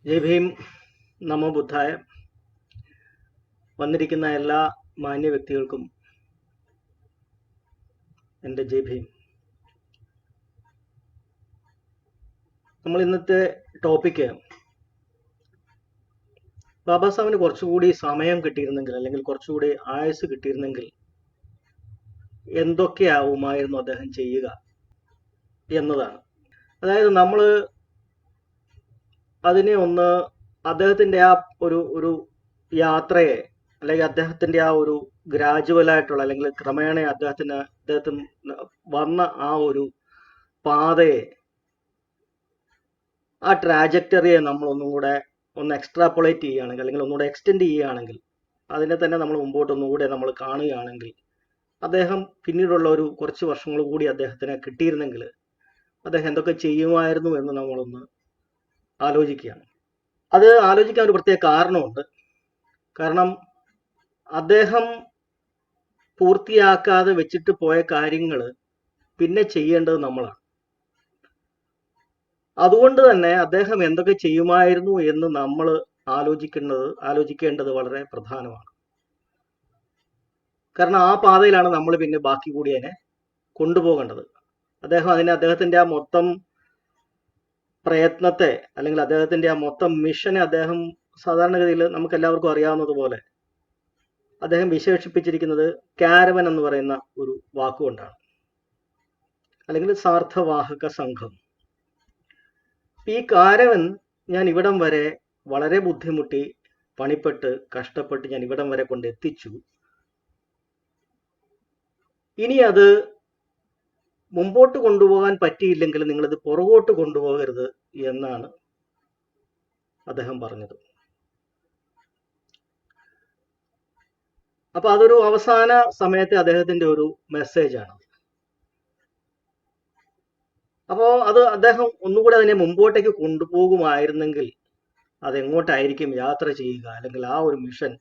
ജയ് ഭീം, നമോ ബുദ്ധായ. വന്നിരിക്കുന്ന എല്ലാ മാന്യ വ്യക്തികൾക്കും എൻ്റെ ജയ് ഭീം. നമ്മൾ ഇന്നത്തെ ടോപ്പിക്ക് ബാബാ സാഹിബിന് കുറച്ചുകൂടി സമയം കിട്ടിയിരുന്നെങ്കിൽ, അല്ലെങ്കിൽ കുറച്ചുകൂടി ആയുസ് കിട്ടിയിരുന്നെങ്കിൽ എന്തൊക്കെയാവുമായിരുന്നു അദ്ദേഹം ചെയ്യുക എന്നതാണ്. അതായത് നമ്മൾ അതിനെ ഒന്ന് അദ്ദേഹത്തിൻ്റെ ആ ഒരു യാത്രയെ, അല്ലെങ്കിൽ അദ്ദേഹത്തിൻ്റെ ആ ഒരു ഗ്രാജുവലായിട്ടുള്ള, അല്ലെങ്കിൽ ക്രമേണ അദ്ദേഹത്തിന് വന്ന ആ ഒരു പാതയെ, ആ ട്രാജക്ടറിയെ നമ്മൾ ഒന്നും കൂടെ ഒന്ന് എക്സ്ട്രാപ്പൊളേറ്റ് ചെയ്യുകയാണെങ്കിൽ, അല്ലെങ്കിൽ ഒന്നുകൂടെ എക്സ്റ്റെൻഡ് ചെയ്യുകയാണെങ്കിൽ, അതിനെ തന്നെ നമ്മൾ മുമ്പോട്ട് ഒന്നുകൂടെ നമ്മൾ കാണുകയാണെങ്കിൽ, അദ്ദേഹം പിന്നീടുള്ള ഒരു കുറച്ച് വർഷങ്ങൾ കൂടി അദ്ദേഹത്തിന് കിട്ടിയിരുന്നെങ്കിൽ അദ്ദേഹം എന്തൊക്കെ ചെയ്യുമായിരുന്നു എന്ന് നമ്മളൊന്ന് ആലോചിക്കുകയാണ്. അത് ആലോചിക്കാൻ ഒരു പ്രത്യേക കാരണമുണ്ട്. കാരണം അദ്ദേഹം പൂർത്തിയാക്കാതെ വെച്ചിട്ട് പോയ കാര്യങ്ങൾ പിന്നെ ചെയ്യേണ്ടത് നമ്മളാണ്. അതുകൊണ്ട് തന്നെ അദ്ദേഹം എന്തൊക്കെ ചെയ്യുമായിരുന്നു എന്ന് നമ്മൾ ആലോചിക്കേണ്ടത് വളരെ പ്രധാനമാണ്. കാരണം ആ പാതയിലാണ് നമ്മൾ പിന്നെ ബാക്കി കൂടി അതിനെ കൊണ്ടുപോകേണ്ടത്. അദ്ദേഹത്തിന്റെ ആ മൊത്തം പ്രയത്നത്തെ, അല്ലെങ്കിൽ അദ്ദേഹത്തിന്റെ ആ മൊത്തം മിഷനെ അദ്ദേഹം സാധാരണഗതിയിൽ നമുക്ക് എല്ലാവർക്കും അറിയാവുന്നതുപോലെ അദ്ദേഹം വിശേഷിപ്പിച്ചിരിക്കുന്നത് കാരവൻ എന്ന് പറയുന്ന ഒരു വാക്കുകൊണ്ടാണ്, അല്ലെങ്കിൽ സാർത്ഥവാഹക സംഘം. ഈ കാരവൻ ഞാൻ ഇവിടം വരെ വളരെ ബുദ്ധിമുട്ടി, പണിപ്പെട്ട്, കഷ്ടപ്പെട്ട് ഞാൻ ഇവിടം വരെ കൊണ്ട് എത്തിച്ചു. ഇനി അത് മുമ്പോട്ട് കൊണ്ടുപോകാൻ പറ്റിയില്ലെങ്കിൽ നിങ്ങളിത് പുറകോട്ട് കൊണ്ടുപോകരുത് എന്നാണ് അദ്ദേഹം പറഞ്ഞത്. അപ്പൊ അതൊരു അവസാന സമയത്തെ അദ്ദേഹത്തിന്റെ ഒരു മെസ്സേജാണ്. അപ്പോൾ അത് അദ്ദേഹം ഒന്നുകൂടെ അതിനെ മുമ്പോട്ടേക്ക് കൊണ്ടുപോകുമായിരുന്നെങ്കിൽ അതെങ്ങോട്ടായിരിക്കും യാത്ര ചെയ്യുക, അല്ലെങ്കിൽ ആ ഒരു മിഷൻ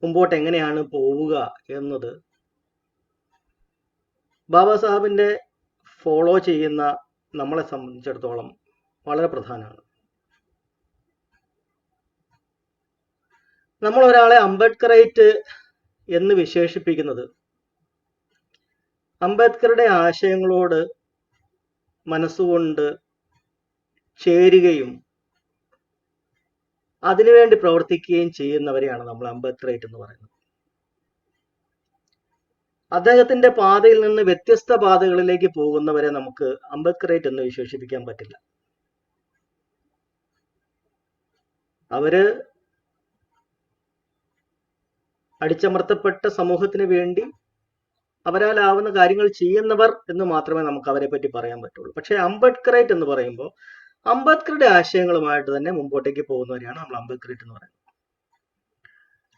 മുമ്പോട്ട് എങ്ങനെയാണ് പോവുക എന്നത് ബാബാ സാഹിബിന്റെ ഫോളോ ചെയ്യുന്ന നമ്മളെ സംബന്ധിച്ചിടത്തോളം വളരെ പ്രധാനമാണ്. നമ്മൾ ഒരാളെ അംബേദ്കറേറ്റ് എന്ന് വിശേഷിപ്പിക്കുന്നത് അംബേദ്കറുടെ ആശയങ്ങളോട് മനസ്സുകൊണ്ട് ചേരുകയും അതിനുവേണ്ടി പ്രവർത്തിക്കുകയും ചെയ്യുന്നവരെയാണ് നമ്മൾ അംബേദ്കറേറ്റ് എന്ന് പറയുന്നത്. അദ്ദേഹത്തിന്റെ പാതയിൽ നിന്ന് വ്യത്യസ്ത പാതകളിലേക്ക് പോകുന്നവരെ നമുക്ക് അംബേദ്കറേറ്റ് എന്ന് വിശേഷിപ്പിക്കാൻ പറ്റില്ല. അവര് അടിച്ചമർത്തപ്പെട്ട സമൂഹത്തിന് വേണ്ടി അവരാലാവുന്ന കാര്യങ്ങൾ ചെയ്യുന്നവർ എന്ന് മാത്രമേ നമുക്ക് അവരെ പറ്റി പറയാൻ പറ്റുള്ളൂ. പക്ഷേ അംബേദ്കറേറ്റ് എന്ന് പറയുമ്പോൾ അംബേദ്കറുടെ ആശയങ്ങളുമായിട്ട് തന്നെ മുമ്പോട്ടേക്ക് പോകുന്നവരെയാണ് നമ്മൾ അംബേദ്കറേറ്റ് എന്ന് പറയുന്നത്.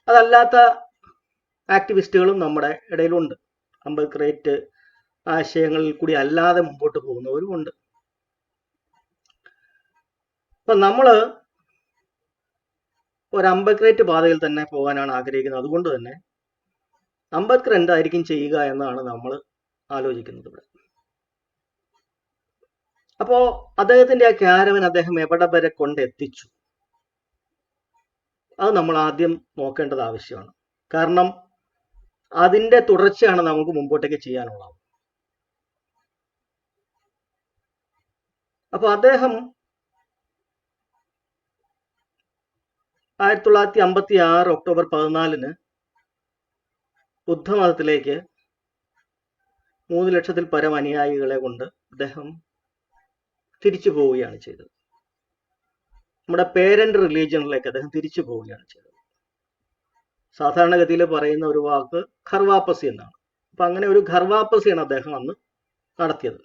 അതല്ലാത്ത ആക്ടിവിസ്റ്റുകളും നമ്മുടെ ഇടയിലുണ്ട്. അംബേദ്കറേറ്റ് ആശയങ്ങളിൽ കൂടി അല്ലാതെ മുമ്പോട്ട് പോകുന്നവരും ഉണ്ട്. അപ്പൊ നമ്മള് ഒരു അംബേദ്കറേറ്റ് പാതയിൽ തന്നെ പോകാനാണ് ആഗ്രഹിക്കുന്നത്. അതുകൊണ്ട് തന്നെ അംബേദ്കർ എന്തായിരിക്കും ചെയ്യുക എന്നാണ് നമ്മൾ ആലോചിക്കുന്നത് ഇവിടെ. അപ്പോ അദ്ദേഹത്തിന്റെ ആ കാരവൻ അദ്ദേഹം എവിടെ വരെ കൊണ്ടെത്തിച്ചു, അത് നമ്മൾ ആദ്യം നോക്കേണ്ടത് ആവശ്യമാണ്. കാരണം അതിന്റെ തുടർച്ചയാണ് നമുക്ക് മുമ്പോട്ടേക്ക് ചെയ്യാനുള്ളത്. അപ്പൊ അദ്ദേഹം 1956 ഒക്ടോബർ 14 ബുദ്ധമതത്തിലേക്ക് 3 ലക്ഷത്തിൽ പരം അനുയായികളെ കൊണ്ട് അദ്ദേഹം തിരിച്ചു പോവുകയാണ് ചെയ്തത്. നമ്മുടെ പേരന്റ് റിലീജിയനിലേക്ക് അദ്ദേഹം തിരിച്ചു പോവുകയാണ് ചെയ്തത്. സാധാരണഗതിയിൽ പറയുന്ന ഒരു വാക്ക് ഖർവാപ്പസി എന്നാണ്. അപ്പൊ അങ്ങനെ ഒരു ഖർവാപ്പസിയാണ് അദ്ദേഹം അന്ന് നടത്തിയത്.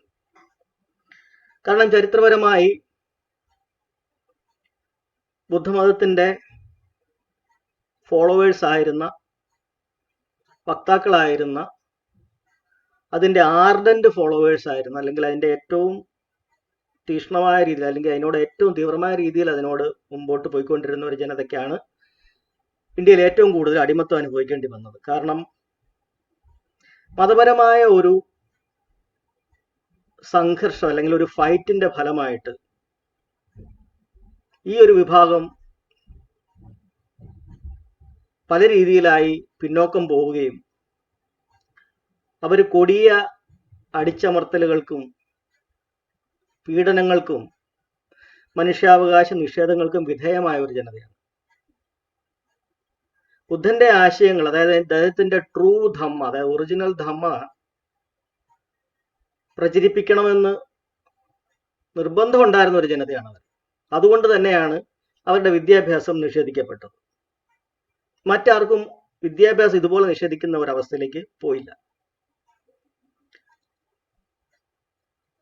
കാരണം ചരിത്രപരമായി ബുദ്ധമതത്തിന്റെ ഫോളോവേഴ്സ് ആയിരുന്ന, വക്താക്കളായിരുന്ന, അതിന്റെ ആർഡന്റ് ഫോളോവേഴ്സ് ആയിരുന്ന, അല്ലെങ്കിൽ അതിന്റെ ഏറ്റവും തീക്ഷ്ണമായ രീതിയിൽ, അല്ലെങ്കിൽ അതിനോട് ഏറ്റവും തീവ്രമായ രീതിയിൽ അതിനോട് മുമ്പോട്ട് പോയിക്കൊണ്ടിരുന്ന ഒരു ജനതയ്ക്കാണ് ഇന്ത്യയിൽ ഏറ്റവും കൂടുതൽ അടിമത്തം അനുഭവിക്കേണ്ടി വന്നത്. കാരണം മതപരമായ ഒരു സംഘർഷം, അല്ലെങ്കിൽ ഒരു ഫൈറ്റിന്റെ ഫലമായിട്ട് ഈ ഒരു വിഭാഗം പല രീതിയിലായി പിന്നോക്കം പോവുകയും അവർ കൊടിയ അടിച്ചമർത്തലുകൾക്കും പീഡനങ്ങൾക്കും മനുഷ്യാവകാശ നിഷേധങ്ങൾക്കും വിധേയമായ ഒരു ജനതയാണ്. ബുദ്ധന്റെ ആശയങ്ങൾ, അതായത് അദ്ദേഹത്തിന്റെ ട്രൂ ധമ്മ, അതായത് ഒറിജിനൽ ധമ്മ പ്രചരിപ്പിക്കണമെന്ന് നിർബന്ധമുണ്ടായിരുന്ന ഒരു ജനതയാണ് അവർ. അതുകൊണ്ട് തന്നെയാണ് അവരുടെ വിദ്യാഭ്യാസം നിഷേധിക്കപ്പെട്ടത്. മറ്റാർക്കും വിദ്യാഭ്യാസം ഇതുപോലെ നിഷേധിക്കുന്ന ഒരവസ്ഥയിലേക്ക് പോയില്ല.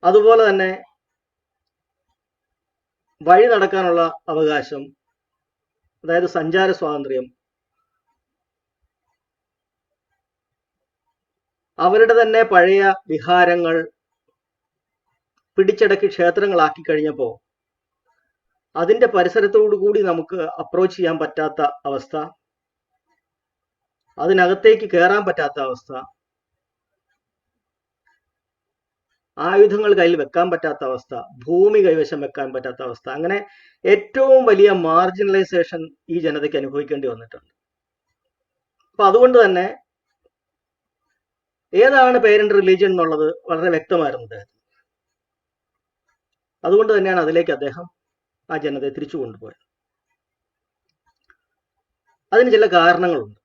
അതുപോലെ തന്നെ വഴി നടക്കാനുള്ള അവകാശം, അതായത് സഞ്ചാര സ്വാതന്ത്ര്യം, അവരുടെ തന്നെ പഴയ വിഹാരങ്ങൾ പിടിച്ചടക്കി ക്ഷേത്രങ്ങളാക്കി കഴിഞ്ഞപ്പോൾ അതിന്റെ പരിസരത്തോടു കൂടി നമുക്ക് അപ്രോച്ച് ചെയ്യാൻ പറ്റാത്ത അവസ്ഥ, അതിനകത്തേക്ക് കയറാൻ പറ്റാത്ത അവസ്ഥ, ആയുധങ്ങൾ കയ്യിൽ വെക്കാൻ പറ്റാത്ത അവസ്ഥ, ഭൂമി കൈവശം വെക്കാൻ പറ്റാത്ത അവസ്ഥ, അങ്ങനെ ഏറ്റവും വലിയ മാർജിനലൈസേഷൻ ഈ ജനതയ്ക്ക് അനുഭവിക്കേണ്ടി വന്നിട്ടുണ്ട്. അപ്പൊ അതുകൊണ്ട് തന്നെ ഏതാണ് പേരന്റ് റിലീജിയൻ എന്നുള്ളത് വളരെ വ്യക്തമായിരുന്നു അദ്ദേഹത്തിന്. അതുകൊണ്ട് തന്നെയാണ് അതിലേക്ക് അദ്ദേഹം ആ ജനതയെ തിരിച്ചു കൊണ്ടുപോയത്. അതിന് ചില കാരണങ്ങളുണ്ട്.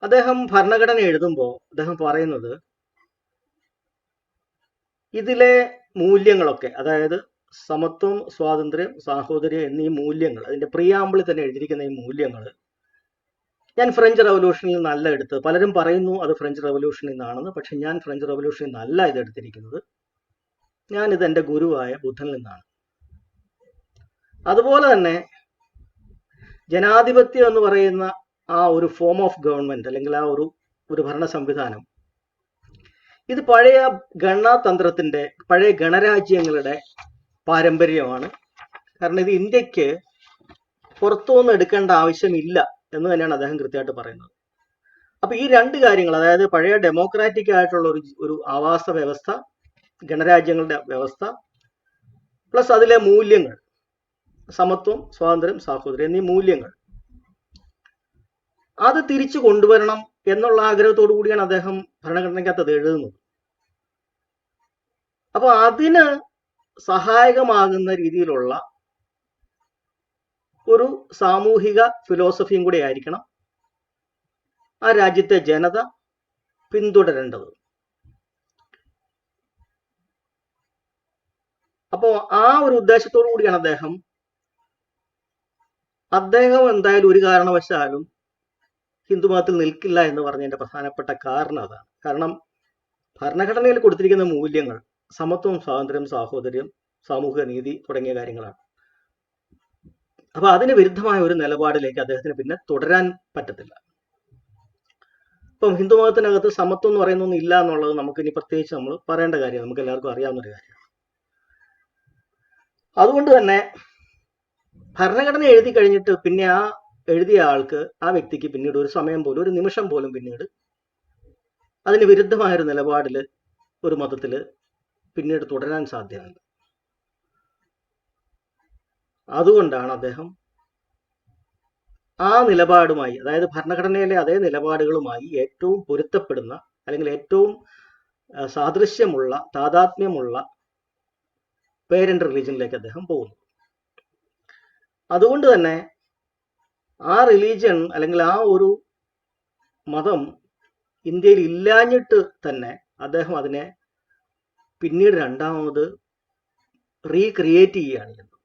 അദ്ദേഹം ഭരണഘടന എഴുതുമ്പോൾ അദ്ദേഹം പറയുന്നത് ഇതിലെ മൂല്യങ്ങളൊക്കെ, അതായത് സമത്വം, സ്വാതന്ത്ര്യം, സാഹോദര്യം എന്നീ മൂല്യങ്ങൾ, അതിന്റെ പ്രിയാമ്പിളിൽ തന്നെ എഴുതിയിരിക്കുന്ന ഈ മൂല്യങ്ങൾ ഞാൻ ഫ്രഞ്ച് റവല്യൂഷനിൽ നിന്നല്ല എടുത്തത്. പലരും പറയുന്നു അത് ഫ്രഞ്ച് റവല്യൂഷനിൽ നിന്നാണെന്ന്. പക്ഷെ ഞാൻ ഫ്രഞ്ച് റവല്യൂഷനിൽ നിന്നല്ല ഇത് എടുത്തിരിക്കുന്നത്. ഞാനിത് എൻ്റെ ഗുരുവായ ബുദ്ധനിൽ നിന്നാണ്. അതുപോലെ തന്നെ ജനാധിപത്യം എന്ന് പറയുന്ന ആ ഒരു ഫോം ഓഫ് ഗവൺമെന്റ്, അല്ലെങ്കിൽ ആ ഒരു ഭരണ സംവിധാനം, ഇത് പഴയ ഗണതന്ത്രത്തിന്റെ, പഴയ ഗണരാജ്യങ്ങളുടെ പാരമ്പര്യമാണ്. കാരണം ഇത് ഇന്ത്യക്ക് പുറത്തുനിന്ന് എടുക്കേണ്ട ആവശ്യമില്ല എന്ന് തന്നെയാണ് അദ്ദേഹം കൃത്യമായിട്ട് പറയുന്നത്. അപ്പൊ ഈ രണ്ട് കാര്യങ്ങൾ, അതായത് പഴയ ഡെമോക്രാറ്റിക് ആയിട്ടുള്ള ഒരു ആവാസ വ്യവസ്ഥ, ഗണരാജ്യങ്ങളുടെ വ്യവസ്ഥ, പ്ലസ് അതിലെ മൂല്യങ്ങൾ, സമത്വം, സ്വാതന്ത്ര്യം, സാഹോദര്യം എന്നീ മൂല്യങ്ങൾ, അത് തിരിച്ചു കൊണ്ടുവരണം എന്നുള്ള ആഗ്രഹത്തോടു കൂടിയാണ് അദ്ദേഹം ഭരണഘടനയ്ക്കകത്ത് അത് എഴുതുന്നത്. അപ്പൊ അതിന് സഹായകമാകുന്ന രീതിയിലുള്ള ഒരു സാമൂഹിക ഫിലോസഫിയും കൂടി ആയിരിക്കണം ആ രാജ്യത്തെ ജനത പിന്തുടരേണ്ടത്. അപ്പോൾ ആ ഒരു ഉദ്ദേശത്തോടു കൂടിയാണ് അദ്ദേഹം എന്തായാലും ഒരു കാരണവശാലും ഹിന്ദുമതത്തിൽ നിൽക്കില്ല എന്ന് പറഞ്ഞതിന്റെ പ്രധാനപ്പെട്ട കാരണം അതാണ്. കാരണം ഭരണഘടനയിൽ കൊടുത്തിരിക്കുന്ന മൂല്യങ്ങൾ സമത്വം, സ്വാതന്ത്ര്യം, സാഹോദര്യം, സാമൂഹിക നീതി തുടങ്ങിയ കാര്യങ്ങളാണ്. അപ്പൊ അതിന് വിരുദ്ധമായ ഒരു നിലപാടിലേക്ക് അദ്ദേഹത്തിന് പിന്നെ തുടരാൻ പറ്റത്തില്ല. ഇപ്പം ഹിന്ദുമതത്തിനകത്ത് സമത്വം എന്ന് പറയുന്നൊന്നും ഇല്ല എന്നുള്ളത് നമുക്കിനി പ്രത്യേകിച്ച് നമ്മൾ പറയേണ്ട കാര്യം, നമുക്ക് എല്ലാവർക്കും അറിയാവുന്നൊരു കാര്യമാണ്. അതുകൊണ്ട് തന്നെ ഭരണഘടന എഴുതി കഴിഞ്ഞിട്ട് പിന്നെ ആ എഴുതിയ ആൾക്ക്, ആ വ്യക്തിക്ക് പിന്നീട് ഒരു സമയം പോലും, ഒരു നിമിഷം പോലും പിന്നീട് അതിന് വിരുദ്ധമായൊരു നിലപാടിൽ ഒരു മതത്തിൽ പിന്നീട് തുടരാൻ സാധ്യമല്ല. അതുകൊണ്ടാണ് അദ്ദേഹം ആ നിലപാടുമായി, അതായത് ഭരണഘടനയിലെ അതേ നിലപാടുകളുമായി ഏറ്റവും പൊരുത്തപ്പെടുന്ന, അല്ലെങ്കിൽ ഏറ്റവും സാദൃശ്യമുള്ള, താദാത്മ്യമുള്ള പേരന്റ് റിലീജിയനിലേക്ക് അദ്ദേഹം പോകുന്നു. അതുകൊണ്ട് തന്നെ ആ റിലീജിയൻ, അല്ലെങ്കിൽ ആ ഒരു മതം ഇന്ത്യയിൽ ഇല്ലാഞ്ഞിട്ട് തന്നെ അദ്ദേഹം അതിനെ പിന്നീട് രണ്ടാമത് റീക്രിയേറ്റ് ചെയ്യുകയാണ് ചെയ്യുന്നത്.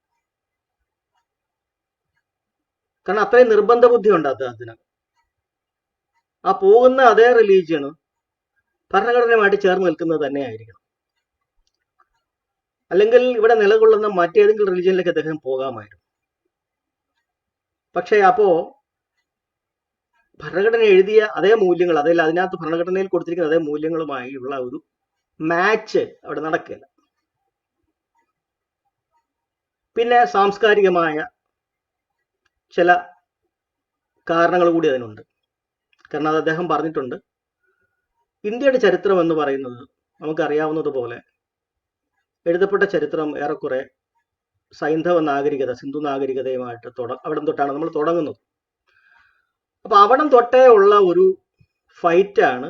കാരണം അത്രയും നിർബന്ധ ബുദ്ധി ഉണ്ട് അദ്ദേഹത്തിന്. ആ പോകുന്ന അതേ റിലീജിയന് ഭരണഘടനയുമായിട്ട് ചേർന്ന് നിൽക്കുന്നത് തന്നെ ആയിരിക്കണം. അല്ലെങ്കിൽ ഇവിടെ നിലകൊള്ളുന്ന മറ്റേതെങ്കിലും റിലീജിയനിലേക്ക് അദ്ദേഹം പോകാമായിരുന്നു. പക്ഷേ അപ്പോ ഭരണഘടന എഴുതിയ അതേ മൂല്യങ്ങൾ, അതായത് അതിനകത്ത് ഭരണഘടനയിൽ കൊടുത്തിരിക്കുന്ന അതേ മൂല്യങ്ങളുമായുള്ള ഒരു മാച്ച് അവിടെ നടക്കില്ല. പിന്നെ സാംസ്കാരികമായ ചില കാരണങ്ങൾ കൂടി അതിനുണ്ട്. കാരണം അത് അദ്ദേഹം പറഞ്ഞിട്ടുണ്ട്, ഇന്ത്യയുടെ ചരിത്രം എന്ന് പറയുന്നത് നമുക്കറിയാവുന്നതുപോലെ എഴുതപ്പെട്ട ചരിത്രം ഏറെക്കുറെ സൈന്ധവ നാഗരികത, സിന്ധു നാഗരികതയുമായിട്ട് അവിടെ തൊട്ടാണ് നമ്മൾ തുടങ്ങുന്നത്. അപ്പൊ അവിടം തൊട്ടേ ഉള്ള ഒരു ഫൈറ്റാണ്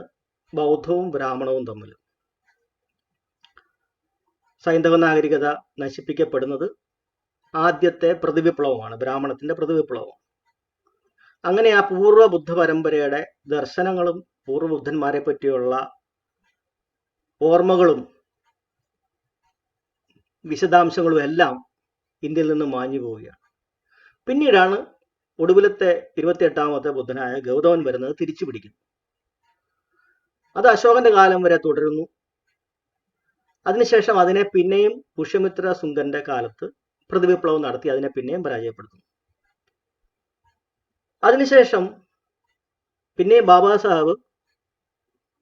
ബൗദ്ധവും ബ്രാഹ്മണവും തമ്മിൽ. സൈന്ധവ നാഗരികത നശിപ്പിക്കപ്പെടുന്നത് ആദ്യത്തെ പ്രതിവിപ്ലവമാണ്, ബ്രാഹ്മണത്തിന്റെ പ്രതിവിപ്ലവം. അങ്ങനെ ആ പൂർവ്വ ബുദ്ധ പരമ്പരയുടെ ദർശനങ്ങളും പൂർവ്വ ബുദ്ധന്മാരെ പറ്റിയുള്ള ഓർമ്മകളും വിശദാംശങ്ങളും എല്ലാം ഇന്ത്യയിൽ നിന്ന് മാഞ്ഞു പോവുകയാണ്. പിന്നീടാണ് ഒടുവിലത്തെ 28ാമത്തെ ബുദ്ധനായ ഗൗതമൻ വരുന്നത് തിരിച്ചു പിടിക്കുന്നു. അത് അശോകന്റെ കാലം വരെ തുടരുന്നു. അതിനുശേഷം അതിനെ പിന്നെയും പുഷ്യമിത്ര സുംഗന്റെ കാലത്ത് പ്രതിവിപ്ലവം നടത്തി അതിനെ പിന്നെയും പരാജയപ്പെടുത്തുന്നു. അതിനുശേഷം പിന്നെയും ബാബാ സാഹബ്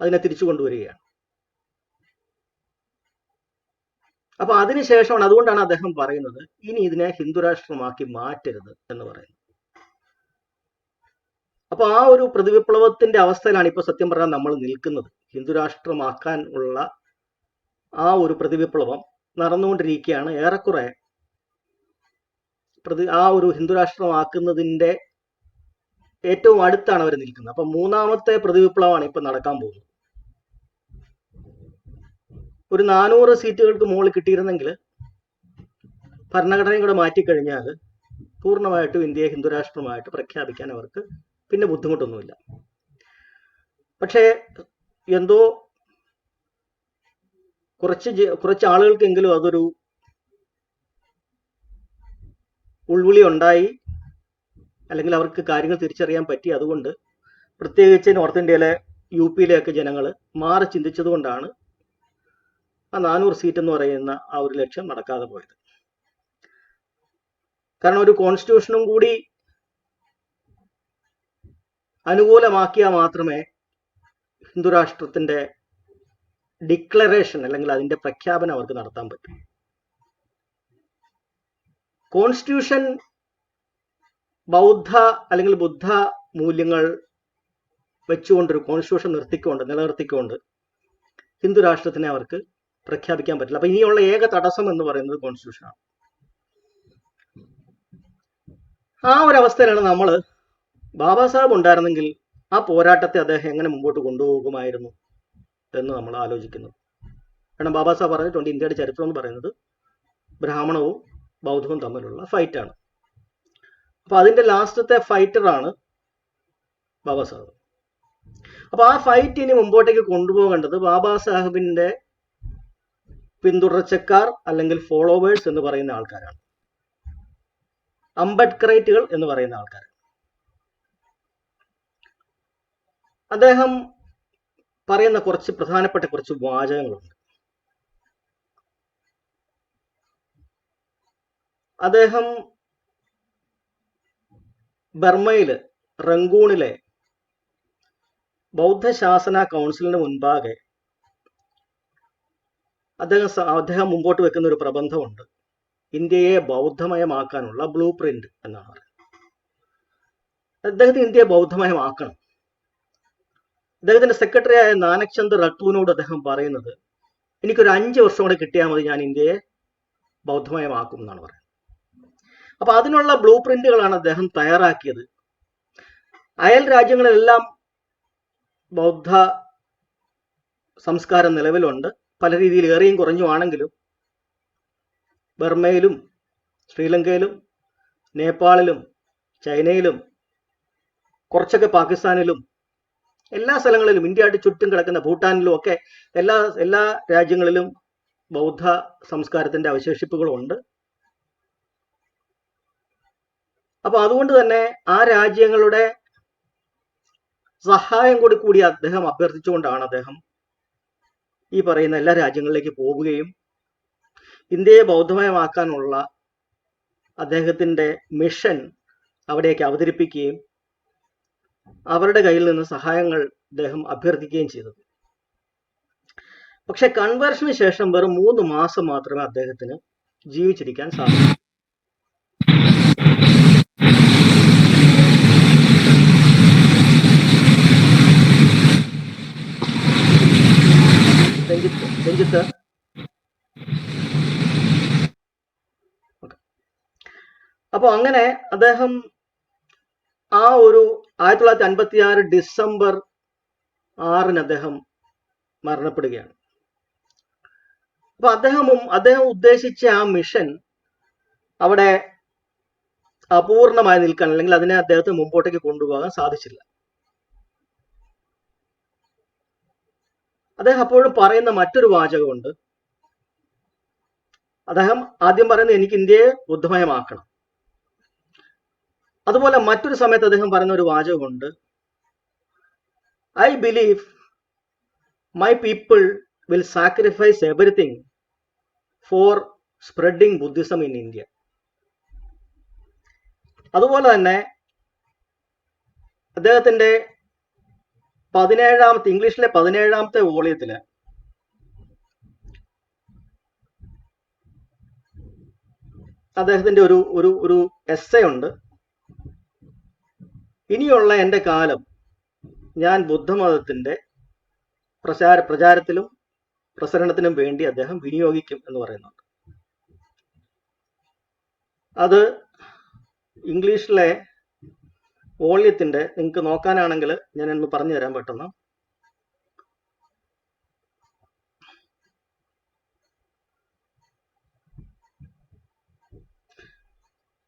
അതിനെ തിരിച്ചു കൊണ്ടുവരികയാണ്. അപ്പൊ അതിനുശേഷമാണ്, അതുകൊണ്ടാണ് അദ്ദേഹം പറയുന്നത് ഇനി ഇതിനെ ഹിന്ദുരാഷ്ട്രമാക്കി മാറ്റരുത് എന്ന് പറയുന്നത്. അപ്പൊ ആ ഒരു പ്രതിവിപ്ലവത്തിന്റെ അവസ്ഥയിലാണ് ഇപ്പൊ സത്യം പറഞ്ഞാൽ നമ്മൾ നിൽക്കുന്നത്. ഹിന്ദുരാഷ്ട്രമാക്കാൻ ഉള്ള ആ ഒരു പ്രതിവിപ്ലവം നടന്നുകൊണ്ടിരിക്കുകയാണ്. ഏറെക്കുറെ ആ ഒരു ഹിന്ദുരാഷ്ട്രമാക്കുന്നതിന്റെ ഏറ്റവും അടുത്താണ് അവർ നിൽക്കുന്നത്. അപ്പൊ 3ാമത്തെ പ്രതിവിപ്ലവമാണ് ഇപ്പൊ നടക്കാൻ പോകുന്നത്. ഒരു 400 സീറ്റുകൾക്ക് മുകളിൽ കിട്ടിയിരുന്നെങ്കിൽ ഭരണഘടനയും കൂടെ മാറ്റിക്കഴിഞ്ഞാൽ പൂർണ്ണമായിട്ടും ഇന്ത്യയെ ഹിന്ദുരാഷ്ട്രമായിട്ട് പ്രഖ്യാപിക്കാൻ അവർക്ക് പിന്നെ ബുദ്ധിമുട്ടൊന്നുമില്ല. പക്ഷേ എന്തോ കുറച്ച് ആളുകൾക്കെങ്കിലും അതൊരു ഉൾവിളി ഉണ്ടായി, അല്ലെങ്കിൽ അവർക്ക് കാര്യങ്ങൾ തിരിച്ചറിയാൻ പറ്റി. അതുകൊണ്ട് പ്രത്യേകിച്ച് നോർത്ത് ഇന്ത്യയിലെ UP-യിലെയൊക്കെ ജനങ്ങൾ മാറി ചിന്തിച്ചത് കൊണ്ടാണ് ആ 400 സീറ്റ് എന്ന് പറയുന്ന ആ ഒരു ലക്ഷ്യം നടക്കാതെ പോയത്. കാരണം ഒരു കോൺസ്റ്റിറ്റ്യൂഷനും കൂടി അനുകൂലമാക്കിയാൽ മാത്രമേ ഹിന്ദുരാഷ്ട്രത്തിന്റെ ഡിക്ലറേഷൻ അല്ലെങ്കിൽ അതിന്റെ പ്രഖ്യാപനം അവർക്ക് നടത്താൻ പറ്റും. കോൺസ്റ്റിറ്റ്യൂഷൻ ബൗദ്ധ അല്ലെങ്കിൽ ബുദ്ധ മൂല്യങ്ങൾ വെച്ചുകൊണ്ടൊരു കോൺസ്റ്റിറ്റ്യൂഷൻ നിലനിർത്തിക്കൊണ്ട് ഹിന്ദുരാഷ്ട്രത്തിനെ അവർക്ക് പ്രഖ്യാപിക്കാൻ പറ്റില്ല. അപ്പൊ ഇനിയുള്ള ഏക തടസ്സം എന്ന് പറയുന്നത് കോൺസ്റ്റിറ്റ്യൂഷനാണ്. ആ ഒരു അവസ്ഥയിലാണ് നമ്മൾ, ബാബാ സാഹബ് ഉണ്ടായിരുന്നെങ്കിൽ ആ പോരാട്ടത്തെ അദ്ദേഹം എങ്ങനെ മുമ്പോട്ട് കൊണ്ടുപോകുമായിരുന്നു എന്ന് നമ്മൾ ആലോചിക്കുന്നത്. കാരണം ബാബാ സാഹബ് പറഞ്ഞിട്ടുണ്ട് ഇന്ത്യയുടെ ചരിത്രം എന്ന് പറയുന്നത് ബ്രാഹ്മണവും ബൗദ്ധവും തമ്മിലുള്ള ഫൈറ്റാണ്. അപ്പൊ അതിന്റെ ലാസ്റ്റത്തെ ഫൈറ്ററാണ് ബാബാ സാഹബ്. അപ്പൊ ആ ഫൈറ്റ് ഇനി മുമ്പോട്ടേക്ക് കൊണ്ടുപോകേണ്ടത് ബാബാ സാഹബിന്റെ പിന്തുടർച്ചക്കാർ അല്ലെങ്കിൽ ഫോളോവേഴ്സ് എന്ന് പറയുന്ന ആൾക്കാരാണ്, അംബേദ്കറൈറ്റുകൾ എന്ന് പറയുന്ന ആൾക്കാർ. അദ്ദേഹം പറയുന്ന പ്രധാനപ്പെട്ട കുറച്ച് വാചകങ്ങളുണ്ട്. അദ്ദേഹം ബർമയില് റങ്കൂണിലെ ബൗദ്ധ ശാസന കൗൺസിലിന് മുൻപാകെ അദ്ദേഹം മുമ്പോട്ട് വെക്കുന്ന ഒരു പ്രബന്ധമുണ്ട്, ഇന്ത്യയെ ബൗദ്ധമയമാക്കാനുള്ള ബ്ലൂ പ്രിന്റ് എന്നാണ് പറയുന്നത്. അദ്ദേഹത്തിന് ഇന്ത്യയെ ബൗദ്ധമയമാക്കണം. അദ്ദേഹത്തിന്റെ സെക്രട്ടറിയായ നാനക് ചന്ദ് റട്ടൂനോട് അദ്ദേഹം പറയുന്നത് എനിക്കൊരു 5 വർഷം കൂടെ കിട്ടിയാൽ മതി, ഞാൻ ഇന്ത്യയെ ബൗദ്ധമയമാക്കും എന്നാണ് പറയുന്നത്. അപ്പൊ അതിനുള്ള ബ്ലൂ പ്രിന്റുകളാണ് അദ്ദേഹം തയ്യാറാക്കിയത്. അയൽ രാജ്യങ്ങളിലെല്ലാം ബൗദ്ധ സംസ്കാരം നിലവിലുണ്ട്, പല രീതിയിൽ ഏറിയും കുറഞ്ഞു ആണെങ്കിലും ബർമയിലും ശ്രീലങ്കയിലും നേപ്പാളിലും ചൈനയിലും കുറച്ചൊക്കെ പാകിസ്ഥാനിലും എല്ലാ സ്ഥലങ്ങളിലും ഇന്ത്യയായിട്ട് ചുറ്റും കിടക്കുന്ന ഭൂട്ടാനിലും ഒക്കെ എല്ലാ രാജ്യങ്ങളിലും ബൗദ്ധ സംസ്കാരത്തിന്റെ അവശേഷിപ്പുകളുണ്ട്. അപ്പൊ അതുകൊണ്ട് തന്നെ ആ രാജ്യങ്ങളുടെ സഹായം കൂടി അദ്ദേഹം അഭ്യർത്ഥിച്ചുകൊണ്ടാണ് അദ്ദേഹം ഈ പറയുന്ന എല്ലാ രാജ്യങ്ങളിലേക്ക് പോവുകയും ഇന്ത്യയെ ബൗദ്ധമയമാക്കാനുള്ള അദ്ദേഹത്തിന്റെ മിഷൻ അവിടേക്ക് അവതരിപ്പിക്കുകയും അവരുടെ കയ്യിൽ നിന്ന് സഹായങ്ങൾ അദ്ദേഹം അഭ്യർത്ഥിക്കുകയും ചെയ്തത്. പക്ഷെ കൺവേർഷന് ശേഷം വെറും 3 മാസം മാത്രമേ അദ്ദേഹത്തിന് ജീവിച്ചിരിക്കാൻ സാധിക്കൂ. രഞ്ജിത്ത് അപ്പോൾ അങ്ങനെ അദ്ദേഹം ആ ഒരു 1956 ഡിസംബർ 6 അദ്ദേഹം മരണപ്പെടുകയാണ്. അപ്പൊ അദ്ദേഹം ഉദ്ദേശിച്ച ആ മിഷൻ അവിടെ അപൂർണമായി നിൽക്കാൻ, അല്ലെങ്കിൽ അതിനെ അദ്ദേഹത്തിന് മുമ്പോട്ടേക്ക് കൊണ്ടുപോകാൻ സാധിച്ചില്ല. അദ്ദേഹം അപ്പോഴും പറയുന്ന മറ്റൊരു വാചകമുണ്ട്. അദ്ദേഹം ആദ്യം പറയുന്നത് എനിക്ക് ഇന്ത്യയെ ബുദ്ധമയമാക്കണം. അതുപോലെ മറ്റൊരു സമയത്ത് അദ്ദേഹം പറയുന്ന ഒരു വാചകമുണ്ട്, I believe my people will sacrifice everything for spreading Buddhism in India. അതുപോലെ തന്നെ അദ്ദേഹത്തിന്റെ ഇംഗ്ലീഷിലെ 17ാമത്തെ വോളിയത്തില് അദ്ദേഹത്തിന്റെ ഒരു എസ്സേ ഉണ്ട്. ഇനിയുള്ള എൻ്റെ കാലം ഞാൻ ബുദ്ധമതത്തിന്റെ പ്രചാരത്തിലും പ്രസരണത്തിനും വേണ്ടി അദ്ദേഹം വിനിയോഗിക്കും എന്ന് പറയുന്നുണ്ട്. അത് ഇംഗ്ലീഷിലെ വോള്യത്തിന്റെ നിങ്ങൾക്ക് നോക്കാനാണെങ്കിൽ ഞാൻ ഒന്ന് പറഞ്ഞു തരാൻ പെട്ടെന്ന്.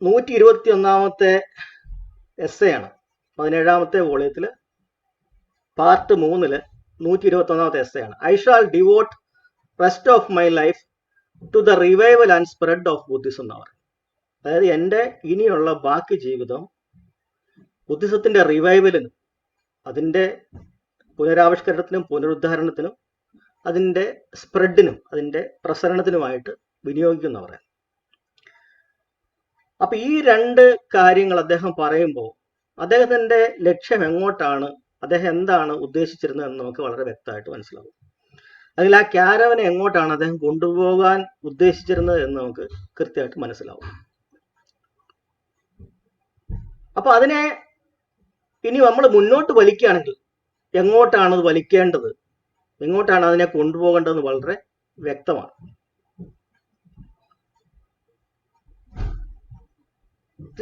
നൂറ്റി 21ാമത്തെ എസ്സേ ആണ് 17ാമത്തെ വോള്യത്തില് പാർട്ട് 3 121ാമത്തെ എസ്സേ ആണ്. I shall devote rest of my life to the revival and spread of Buddhism എന്ന് പറയും. അതായത് എൻ്റെ ഇനിയുള്ള ബാക്കി ജീവിതം ബുദ്ധിസത്തിന്റെ റിവൈവലിനും അതിൻ്റെ പുനരാവിഷ്കരണത്തിനും പുനരുദ്ധാരണത്തിനും അതിൻ്റെ സ്പ്രെഡിനും അതിൻ്റെ പ്രസരണത്തിനുമായിട്ട് വിനിയോഗിക്കുന്ന പറയാം. അപ്പൊ ഈ രണ്ട് കാര്യങ്ങൾ അദ്ദേഹം പറയുമ്പോൾ അദ്ദേഹത്തിന്റെ ലക്ഷ്യം എങ്ങോട്ടാണ്, അദ്ദേഹം എന്താണ് ഉദ്ദേശിച്ചിരുന്നത് എന്ന് നമുക്ക് വളരെ വ്യക്തമായിട്ട് മനസ്സിലാവും. അതിൽ ആ ക്യാരവനെ എങ്ങോട്ടാണ് അദ്ദേഹം കൊണ്ടുപോകാൻ ഉദ്ദേശിച്ചിരുന്നത് എന്ന് നമുക്ക് കൃത്യമായിട്ട് മനസ്സിലാവും. അപ്പൊ അതിനെ ഇനി നമ്മൾ മുന്നോട്ട് വലിക്കുകയാണെങ്കിൽ എങ്ങോട്ടാണ് അത് വലിക്കേണ്ടത്, എങ്ങോട്ടാണ് അതിനെ കൊണ്ടുപോകേണ്ടതെന്ന് വളരെ വ്യക്തമാണ്.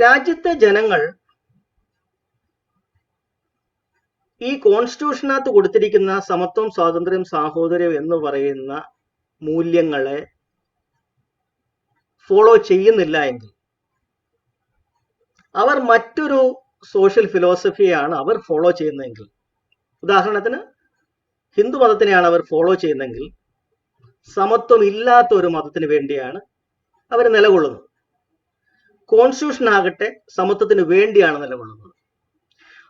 രാജ്യത്തെ ജനങ്ങൾ ഈ കോൺസ്റ്റിറ്റ്യൂഷനകത്ത് കൊടുത്തിരിക്കുന്ന സമത്വം, സ്വാതന്ത്ര്യം, സാഹോദര്യം എന്ന് പറയുന്ന മൂല്യങ്ങളെ ഫോളോ ചെയ്യുന്നില്ല എങ്കിൽ അവർ മറ്റൊരു സോഷ്യൽ ഫിലോസഫിയാണ് അവർ ഫോളോ ചെയ്യുന്നതെങ്കിൽ, ഉദാഹരണത്തിന് ഹിന്ദു മതത്തിനെയാണ് അവർ ഫോളോ ചെയ്യുന്നതെങ്കിൽ സമത്വം ഇല്ലാത്ത ഒരു മതത്തിന് വേണ്ടിയാണ് അവർ നിലകൊള്ളുന്നത്. കോൺസ്റ്റിറ്റ്യൂഷൻ ആകട്ടെ സമത്വത്തിന് വേണ്ടിയാണ് നിലകൊള്ളുന്നത്.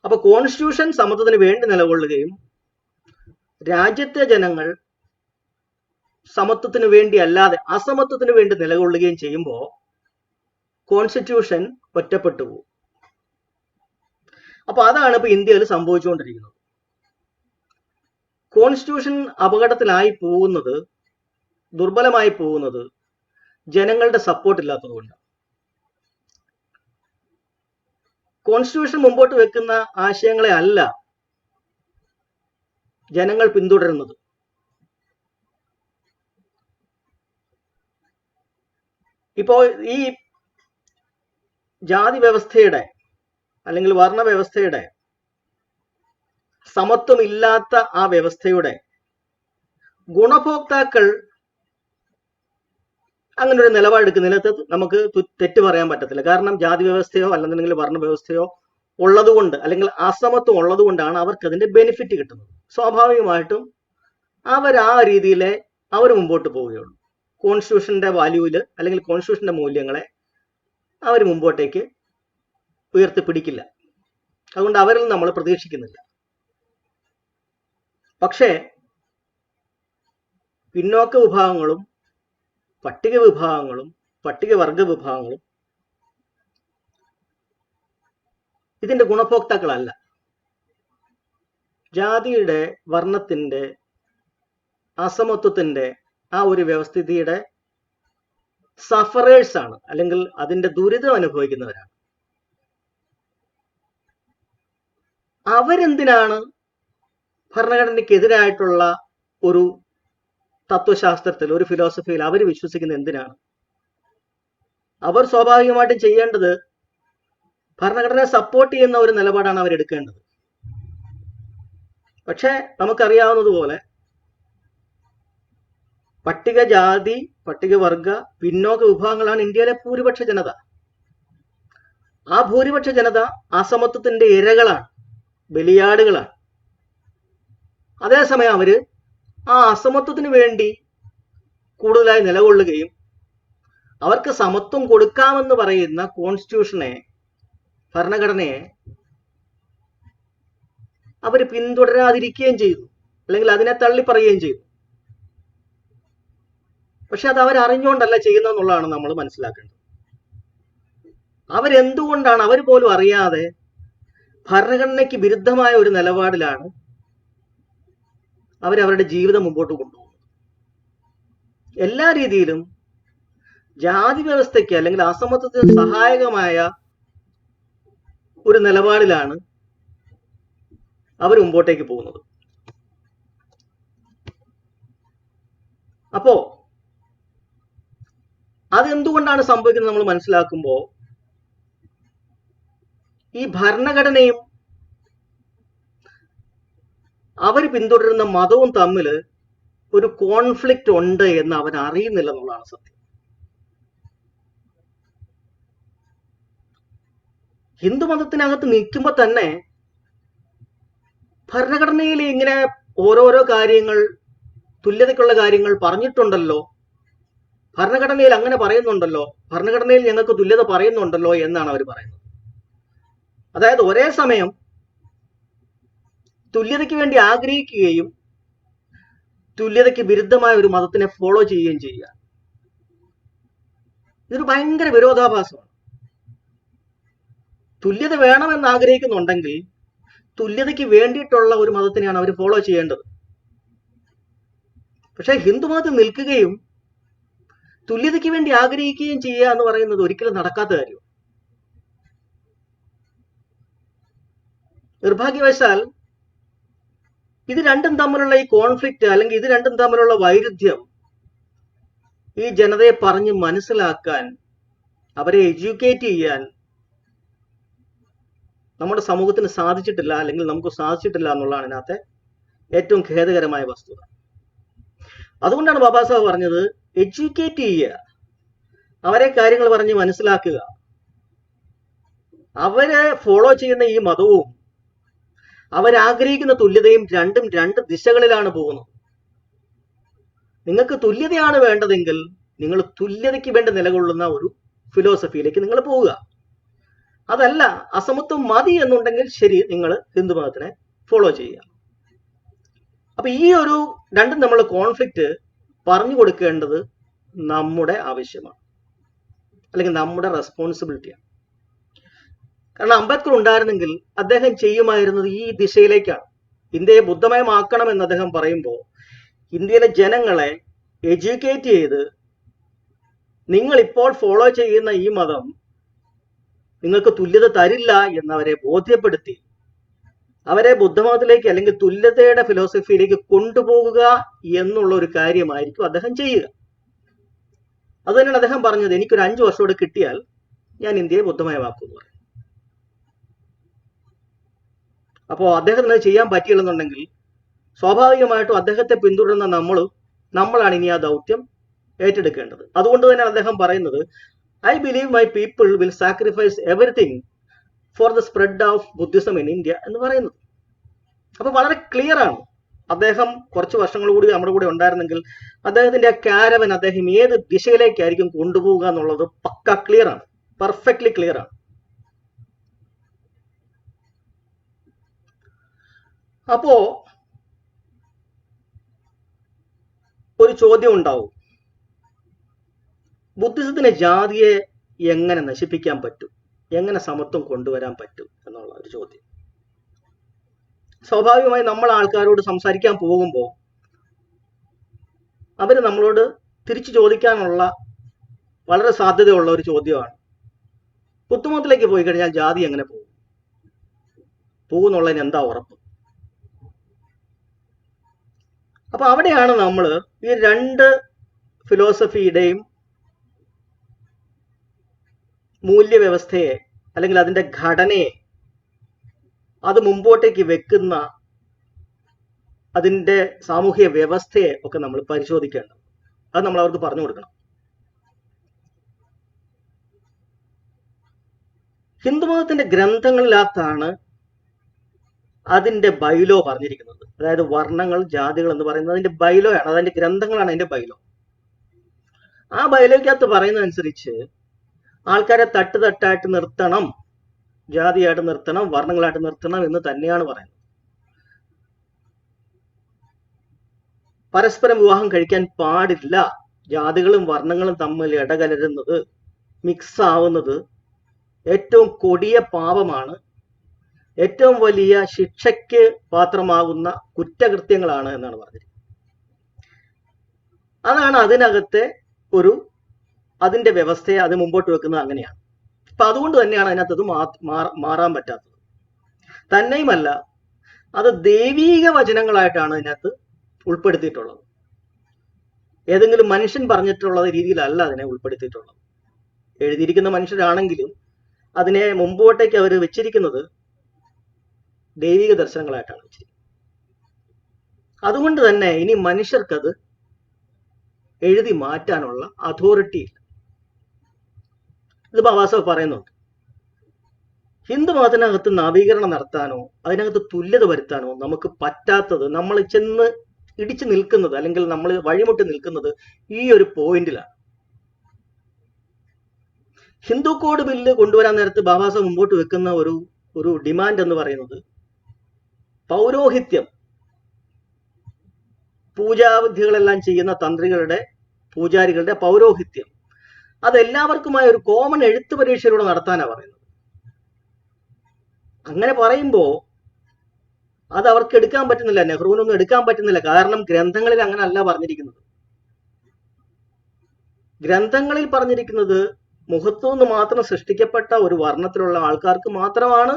അപ്പൊ കോൺസ്റ്റിറ്റ്യൂഷൻ സമത്വത്തിന് വേണ്ടി നിലകൊള്ളുകയും രാജ്യത്തെ ജനങ്ങൾ സമത്വത്തിന് വേണ്ടി അല്ലാതെ അസമത്വത്തിന് വേണ്ടി നിലകൊള്ളുകയും ചെയ്യുമ്പോൾ കോൺസ്റ്റിറ്റ്യൂഷൻ ഒറ്റപ്പെട്ടു പോകും. അപ്പൊ അതാണ് ഇപ്പൊ ഇന്ത്യയിൽ സംഭവിച്ചുകൊണ്ടിരിക്കുന്നത്. കോൺസ്റ്റിറ്റ്യൂഷൻ അപകടത്തിലായി പോകുന്നത്, ദുർബലമായി പോകുന്നത് ജനങ്ങളുടെ സപ്പോർട്ട് ഇല്ലാത്തത് കൊണ്ടാണ്. കോൺസ്റ്റിറ്റ്യൂഷൻ മുമ്പോട്ട് വെക്കുന്ന ആശയങ്ങളെ അല്ല ജനങ്ങൾ പിന്തുടരുന്നത്. ഇപ്പോ ഈ ജാതി വ്യവസ്ഥയുടെ അല്ലെങ്കിൽ വർണ്ണ വ്യവസ്ഥയുടെ, സമത്വമില്ലാത്ത ആ വ്യവസ്ഥയുടെ ഗുണഭോക്താക്കൾ അങ്ങനെ ഒരു നിലപാടെടുക്കുന്നതിനകത്ത് നമുക്ക് തെറ്റ് പറയാൻ പറ്റത്തില്ല. കാരണം ജാതി വ്യവസ്ഥയോ അല്ലെന്നുണ്ടെങ്കിൽ വർണ്ണ വ്യവസ്ഥയോ ഉള്ളതുകൊണ്ട്, അല്ലെങ്കിൽ അസമത്വം ഉള്ളതുകൊണ്ടാണ് അവർക്ക് അതിന്റെ ബെനിഫിറ്റ് കിട്ടുന്നത്. സ്വാഭാവികമായിട്ടും അവർ ആ രീതിയിലെ അവർ മുമ്പോട്ട് പോവുകയുള്ളൂ. കോൺസ്റ്റിറ്റ്യൂഷന്റെ വാല്യൂവിൽ അല്ലെങ്കിൽ കോൺസ്റ്റിറ്റ്യൂഷന്റെ മൂല്യങ്ങളെ അവർ മുമ്പോട്ടേക്ക് ഉയർത്തിപ്പിടിക്കില്ല. അതുകൊണ്ട് അവരിൽ നമ്മൾ പ്രതീക്ഷിക്കുന്നില്ല. പക്ഷേ പിന്നോക്ക വിഭാഗങ്ങളും പട്ടിക വിഭാഗങ്ങളും പട്ടികവർഗ വിഭാഗങ്ങളും ഇതിന്റെ ഗുണഭോക്താക്കളല്ല. ജാതിയുടെ, വർണ്ണത്തിന്റെ, അസമത്വത്തിന്റെ ആ ഒരു വ്യവസ്ഥിതിയുടെ സഫറേഴ്സ് ആണ്, അല്ലെങ്കിൽ അതിന്റെ ദുരിതം അനുഭവിക്കുന്നവരാണ്. അവരെന്തിനാണ് ഭരണഘടനയ്ക്കെതിരായിട്ടുള്ള ഒരു തത്വശാസ്ത്രത്തിൽ, ഒരു ഫിലോസഫിയിൽ അവർ വിശ്വസിക്കുന്നത് എന്തിനാണ്? അവർ സ്വാഭാവികമായിട്ടും ചെയ്യേണ്ടത് ഭരണഘടനയെ സപ്പോർട്ട് ചെയ്യുന്ന ഒരു നിലപാടാണ് അവരെടുക്കേണ്ടത്. പക്ഷേ നമുക്കറിയാവുന്നതുപോലെ പട്ടികജാതി, പട്ടികവർഗ, പിന്നോക്ക വിഭാഗങ്ങളാണ് ഇന്ത്യയിലെ ഭൂരിപക്ഷ ജനത. ആ ഭൂരിപക്ഷ ജനത അസമത്വത്തിന്റെ ഇരകളാണ്, ബലിയാടുകളാണ്. അതേസമയം അവര് ആ അസമത്വത്തിന് വേണ്ടി കൂടുതലായി നിലകൊള്ളുകയും അവർക്ക് സമത്വം കൊടുക്കാമെന്ന് പറയുന്ന കോൺസ്റ്റിറ്റ്യൂഷനെ, ഭരണഘടനയെ അവർ പിന്തുടരാതിരിക്കുകയും ചെയ്തു, അല്ലെങ്കിൽ അതിനെ തള്ളിപ്പറയുകയും ചെയ്തു. പക്ഷെ അത് അവരറിഞ്ഞുകൊണ്ടല്ല ചെയ്യുന്നതെന്നുള്ളതാണ് നമ്മൾ മനസ്സിലാക്കേണ്ടത്. അവരെന്തുകൊണ്ടാണ്, അവർ പോലും അറിയാതെ ഭരണഘടനയ്ക്ക് വിരുദ്ധമായ ഒരു നിലപാടിലാണ് അവരവരുടെ ജീവിതം മുമ്പോട്ട് കൊണ്ടുപോകുന്നത്. എല്ലാ രീതിയിലും ജാതി വ്യവസ്ഥയ്ക്ക് അല്ലെങ്കിൽ അസമത്വത്തിന് സഹായകമായ ഒരു നിലപാടിലാണ് അവർ മുമ്പോട്ടേക്ക് പോകുന്നത്. അപ്പോ അതെന്തുകൊണ്ടാണ് സംഭവിക്കുന്നത് നമ്മൾ മനസ്സിലാക്കുമ്പോൾ ഈ ഭരണഘടനയും അവർ പിന്തുടരുന്ന മതവും തമ്മിൽ ഒരു കോൺഫ്ലിക്റ്റ് ഉണ്ട് എന്ന് അവൻ അറിയുന്നില്ല എന്നുള്ളതാണ് സത്യം. ഹിന്ദു മതത്തിനകത്ത് നിൽക്കുമ്പോൾ തന്നെ ഭരണഘടനയിൽ ഇങ്ങനെ ഓരോരോ കാര്യങ്ങൾ, തുല്യതയ്ക്കുള്ള കാര്യങ്ങൾ പറഞ്ഞിട്ടുണ്ടല്ലോ, ഭരണഘടനയിൽ അങ്ങനെ പറയുന്നുണ്ടല്ലോ, ഭരണഘടനയിൽ ഞങ്ങൾക്ക് തുല്യത പറയുന്നുണ്ടല്ലോ എന്നാണ് അവർ പറയുന്നത്. അതായത് ഒരേ സമയം തുല്യതയ്ക്ക് വേണ്ടി ആഗ്രഹിക്കുകയും തുല്യതയ്ക്ക് വിരുദ്ധമായ ഒരു മതത്തിനെ ഫോളോ ചെയ്യുകയും ചെയ്യുക. ഇതൊരു ഭയങ്കര വിരോധാഭാസമാണ്. തുല്യത വേണമെന്ന് ആഗ്രഹിക്കുന്നുണ്ടെങ്കിൽ തുല്യതയ്ക്ക് വേണ്ടിയിട്ടുള്ള ഒരു മതത്തിനെയാണ് അവർ ഫോളോ ചെയ്യേണ്ടത്. പക്ഷെ ഹിന്ദുമതത്തിൽ നിൽക്കുകയും തുല്യതയ്ക്ക് വേണ്ടി ആഗ്രഹിക്കുകയും ചെയ്യുക എന്ന് പറയുന്നത് ഒരിക്കലും നടക്കാത്ത കാര്യം. നിർഭാഗ്യവശാൽ ഇത് രണ്ടും തമ്മിലുള്ള ഈ കോൺഫ്ലിക്റ്റ്, അല്ലെങ്കിൽ ഇത് രണ്ടും തമ്മിലുള്ള വൈരുദ്ധ്യം ഈ ജനതയെ പറഞ്ഞ് മനസ്സിലാക്കാൻ, അവരെ എഡ്യൂക്കേറ്റ് ചെയ്യാൻ നമ്മുടെ സമൂഹത്തിന് സാധിച്ചിട്ടില്ല, അല്ലെങ്കിൽ നമുക്ക് സാധിച്ചിട്ടില്ല എന്നുള്ളതാണ് ഇതിനകത്തെ ഏറ്റവും ഖേദകരമായ വസ്തുത. അതുകൊണ്ടാണ് ബാബാ സാഹബ് പറഞ്ഞത്, എഡ്യൂക്കേറ്റ് ചെയ്യുക, അവരെ കാര്യങ്ങൾ പറഞ്ഞ് മനസ്സിലാക്കുക. അവരെ ഫോളോ ചെയ്യുന്ന ഈ മതവും അവരാഗ്രഹിക്കുന്ന തുല്യതയും രണ്ടും രണ്ട് ദിശകളിലാണ് പോകുന്നത്. നിങ്ങൾക്ക് തുല്യതയാണ് വേണ്ടതെങ്കിൽ നിങ്ങൾ തുല്യതയ്ക്ക് വേണ്ടി നിലകൊള്ളുന്ന ഒരു ഫിലോസഫിയിലേക്ക് നിങ്ങൾ പോവുക. അതല്ല, അസമത്വം മതി എന്നുണ്ടെങ്കിൽ ശരി, നിങ്ങൾ ഹിന്ദുമതത്തിനെ ഫോളോ ചെയ്യുക. അപ്പൊ ഈ ഒരു രണ്ടും തമ്മിലുള്ള കോൺഫ്ലിക്റ്റ് പറഞ്ഞു കൊടുക്കേണ്ടത് നമ്മുടെ ആവശ്യമാണ്, അല്ലെങ്കിൽ നമ്മുടെ റെസ്പോൺസിബിലിറ്റിയാണ്. കാരണം അംബേദ്കർ ഉണ്ടായിരുന്നെങ്കിൽ അദ്ദേഹം ചെയ്യുമായിരുന്നത് ഈ ദിശയിലേക്കാണ്. ഇന്ത്യയെ ബുദ്ധമയമാക്കണം എന്ന് അദ്ദേഹം പറയുമ്പോൾ ഇന്ത്യയിലെ ജനങ്ങളെ എഡ്യൂക്കേറ്റ് ചെയ്ത്, നിങ്ങൾ ഇപ്പോൾ ഫോളോ ചെയ്യുന്ന ഈ മതം നിങ്ങൾക്ക് തുല്യത തരില്ല എന്നവരെ ബോധ്യപ്പെടുത്തി അവരെ ബുദ്ധമതത്തിലേക്ക്, അല്ലെങ്കിൽ തുല്യതയുടെ ഫിലോസഫിയിലേക്ക് കൊണ്ടുപോകുക എന്നുള്ള ഒരു കാര്യമായിരിക്കും അദ്ദേഹം ചെയ്യുക. അത് തന്നെയാണ് അദ്ദേഹം പറഞ്ഞത്, എനിക്കൊരു 5 വർഷം കൂടെ കിട്ടിയാൽ ഞാൻ ഇന്ത്യയെ ബുദ്ധമയമാക്കും എന്ന് പറയും. അപ്പോൾ അദ്ദേഹത്തിന് ചെയ്യാൻ പറ്റിയില്ലെന്നുണ്ടെങ്കിൽ സ്വാഭാവികമായിട്ടും അദ്ദേഹത്തെ പിന്തുടരുന്ന നമ്മളാണ് ഇനി ആ ദൗത്യം ഏറ്റെടുക്കേണ്ടത്. അതുകൊണ്ട് തന്നെയാണ് അദ്ദേഹം പറയുന്നത്, I believe my people will sacrifice everything for the spread of Buddhism in India എന്ന് പറയുന്നത്. അപ്പൊ വളരെ ക്ലിയർ ആണ്. അദ്ദേഹം കുറച്ച് വർഷങ്ങൾ കൂടി നമ്മുടെ കൂടെ ഉണ്ടായിരുന്നെങ്കിൽ അദ്ദേഹത്തിന്റെ ആ കാരവൻ അദ്ദേഹം ഏത് ദിശയിലേക്കായിരിക്കും കൊണ്ടുപോവുക എന്നുള്ളത് പക്ക ക്ലിയർ ആണ്, പെർഫെക്റ്റ്ലി ക്ലിയർ ആണ്. അപ്പോ ഒരു ചോദ്യം ഉണ്ടാവും, ബുദ്ധിസത്തിനെ, ജാതിയെ എങ്ങനെ നശിപ്പിക്കാൻ പറ്റും, എങ്ങനെ സമത്വം കൊണ്ടുവരാൻ പറ്റും എന്നുള്ള ഒരു ചോദ്യം. സ്വാഭാവികമായി നമ്മൾ ആൾക്കാരോട് സംസാരിക്കാൻ പോകുമ്പോൾ അവർ നമ്മളോട് തിരിച്ചു ചോദിക്കാനുള്ള വളരെ സാധ്യതയുള്ള ഒരു ചോദ്യമാണ്, ബുദ്ധമതത്തിലേക്ക് പോയി കഴിഞ്ഞാൽ ജാതി എങ്ങനെ പോകുന്നുള്ളതിന് എന്താ ഉറപ്പ്? അപ്പൊ അവിടെയാണ് നമ്മൾ ഈ രണ്ട് ഫിലോസഫിയുടെയും മൂല്യവ്യവസ്ഥയെ അല്ലെങ്കിൽ അതിൻ്റെ ഘടനയെ അത് മുമ്പോട്ടേക്ക് വെക്കുന്ന അതിൻ്റെ സാമൂഹിക വ്യവസ്ഥയെ ഒക്കെ നമ്മൾ പരിശോധിക്കേണ്ടത്. അത് നമ്മൾ അവർക്ക് പറഞ്ഞു കൊടുക്കണം. ഹിന്ദുമതത്തിന്റെ ഗ്രന്ഥങ്ങളിനകത്താണ് അതിന്റെ ബൈലോ പറഞ്ഞിരിക്കുന്നത്. അതായത് വർണ്ണങ്ങൾ, ജാതികൾ എന്ന് പറയുന്നത് അതിന്റെ ബൈലോയാണ്, അതിന്റെ ഗ്രന്ഥങ്ങളാണ് അതിന്റെ ബൈലോ. ആ ബൈലോയ്ക്കകത്ത് പറയുന്നതനുസരിച്ച് ആൾക്കാരെ തട്ടായിട്ട് നിർത്തണം, ജാതിയായിട്ട് നിർത്തണം, വർണ്ണങ്ങളായിട്ട് നിർത്തണം എന്ന് തന്നെയാണ് പറയുന്നത്. പരസ്പരം വിവാഹം കഴിക്കാൻ പാടില്ല, ജാതികളും വർണ്ണങ്ങളും തമ്മിൽ ഇടകലരുന്നത്, മിക്സ് ആവുന്നത് ഏറ്റവും കൊടിയ പാപമാണ്, ഏറ്റവും വലിയ ശിക്ഷയ്ക്ക് പാത്രമാകുന്ന കുറ്റകൃത്യങ്ങളാണ് എന്നാണ് പറഞ്ഞത്. അതാണ് അതിനകത്തെ അതിന്റെ വ്യവസ്ഥയെ അത് മുമ്പോട്ട് വെക്കുന്നത് അങ്ങനെയാണ്. അപ്പൊ അതുകൊണ്ട് തന്നെയാണ് അതിനകത്ത് മാറാൻ പറ്റാത്തത്. തന്നെയുമല്ല, അത് ദൈവീക വചനങ്ങളായിട്ടാണ് അതിനകത്ത് ഉൾപ്പെടുത്തിയിട്ടുള്ളത്. ഏതെങ്കിലും മനുഷ്യൻ പറഞ്ഞിട്ടുള്ള രീതിയിലല്ല അതിനെ ഉൾപ്പെടുത്തിയിട്ടുള്ളത്. എഴുതിയിരിക്കുന്ന മനുഷ്യരാണെങ്കിലും അതിനെ മുമ്പോട്ടേക്ക് അവർ വെച്ചിരിക്കുന്നത് ദൈവിക ദർശനങ്ങളായിട്ടാണ് വെച്ചിരിക്കുന്നത്. അതുകൊണ്ട് തന്നെ ഇനി മനുഷ്യർക്കത് എഴുതി മാറ്റാനുള്ള അതോറിറ്റി ഇല്ല. ഇത് ബാബാസാഹബ് പറയുന്നുണ്ട്. ഹിന്ദു മതത്തിനകത്ത് നവീകരണം നടത്താനോ അതിനകത്ത് തുല്യത വരുത്താനോ നമുക്ക് പറ്റാത്തത്, നമ്മൾ ചെന്ന് ഇടിച്ചു നിൽക്കുന്നത് അല്ലെങ്കിൽ നമ്മൾ വഴിമുട്ടി നിൽക്കുന്നത് ഈ ഒരു പോയിന്റിലാണ്. ഹിന്ദു കോഡ് ബില്ല് കൊണ്ടുവരാൻ നേരത്ത് ബാബാസാഹബ് മുമ്പോട്ട് വെക്കുന്ന ഒരു ഡിമാൻഡ് എന്ന് പറയുന്നത് പൗരോഹിത്യം, പൂജാവിധികളെല്ലാം ചെയ്യുന്ന തന്ത്രികളുടെ, പൂജാരികളുടെ പൗരോഹിത്യം അതെല്ലാവർക്കുമായ ഒരു കോമൺ എഴുത്ത് പരീക്ഷയിലൂടെ നടത്താനാണ് പറയുന്നത്. അങ്ങനെ പറയുമ്പോൾ അത് അവർക്ക് എടുക്കാൻ പറ്റുന്നില്ല, നെഹ്റുവിനൊന്നും എടുക്കാൻ പറ്റുന്നില്ല. കാരണം ഗ്രന്ഥങ്ങളിൽ അങ്ങനെ അല്ല പറഞ്ഞിരിക്കുന്നത്. ഗ്രന്ഥങ്ങളിൽ പറഞ്ഞിരിക്കുന്നത് മുഖത്തു നിന്ന് മാത്രം സൃഷ്ടിക്കപ്പെട്ട ഒരു വർണ്ണത്തിലുള്ള ആൾക്കാർക്ക് മാത്രമാണ്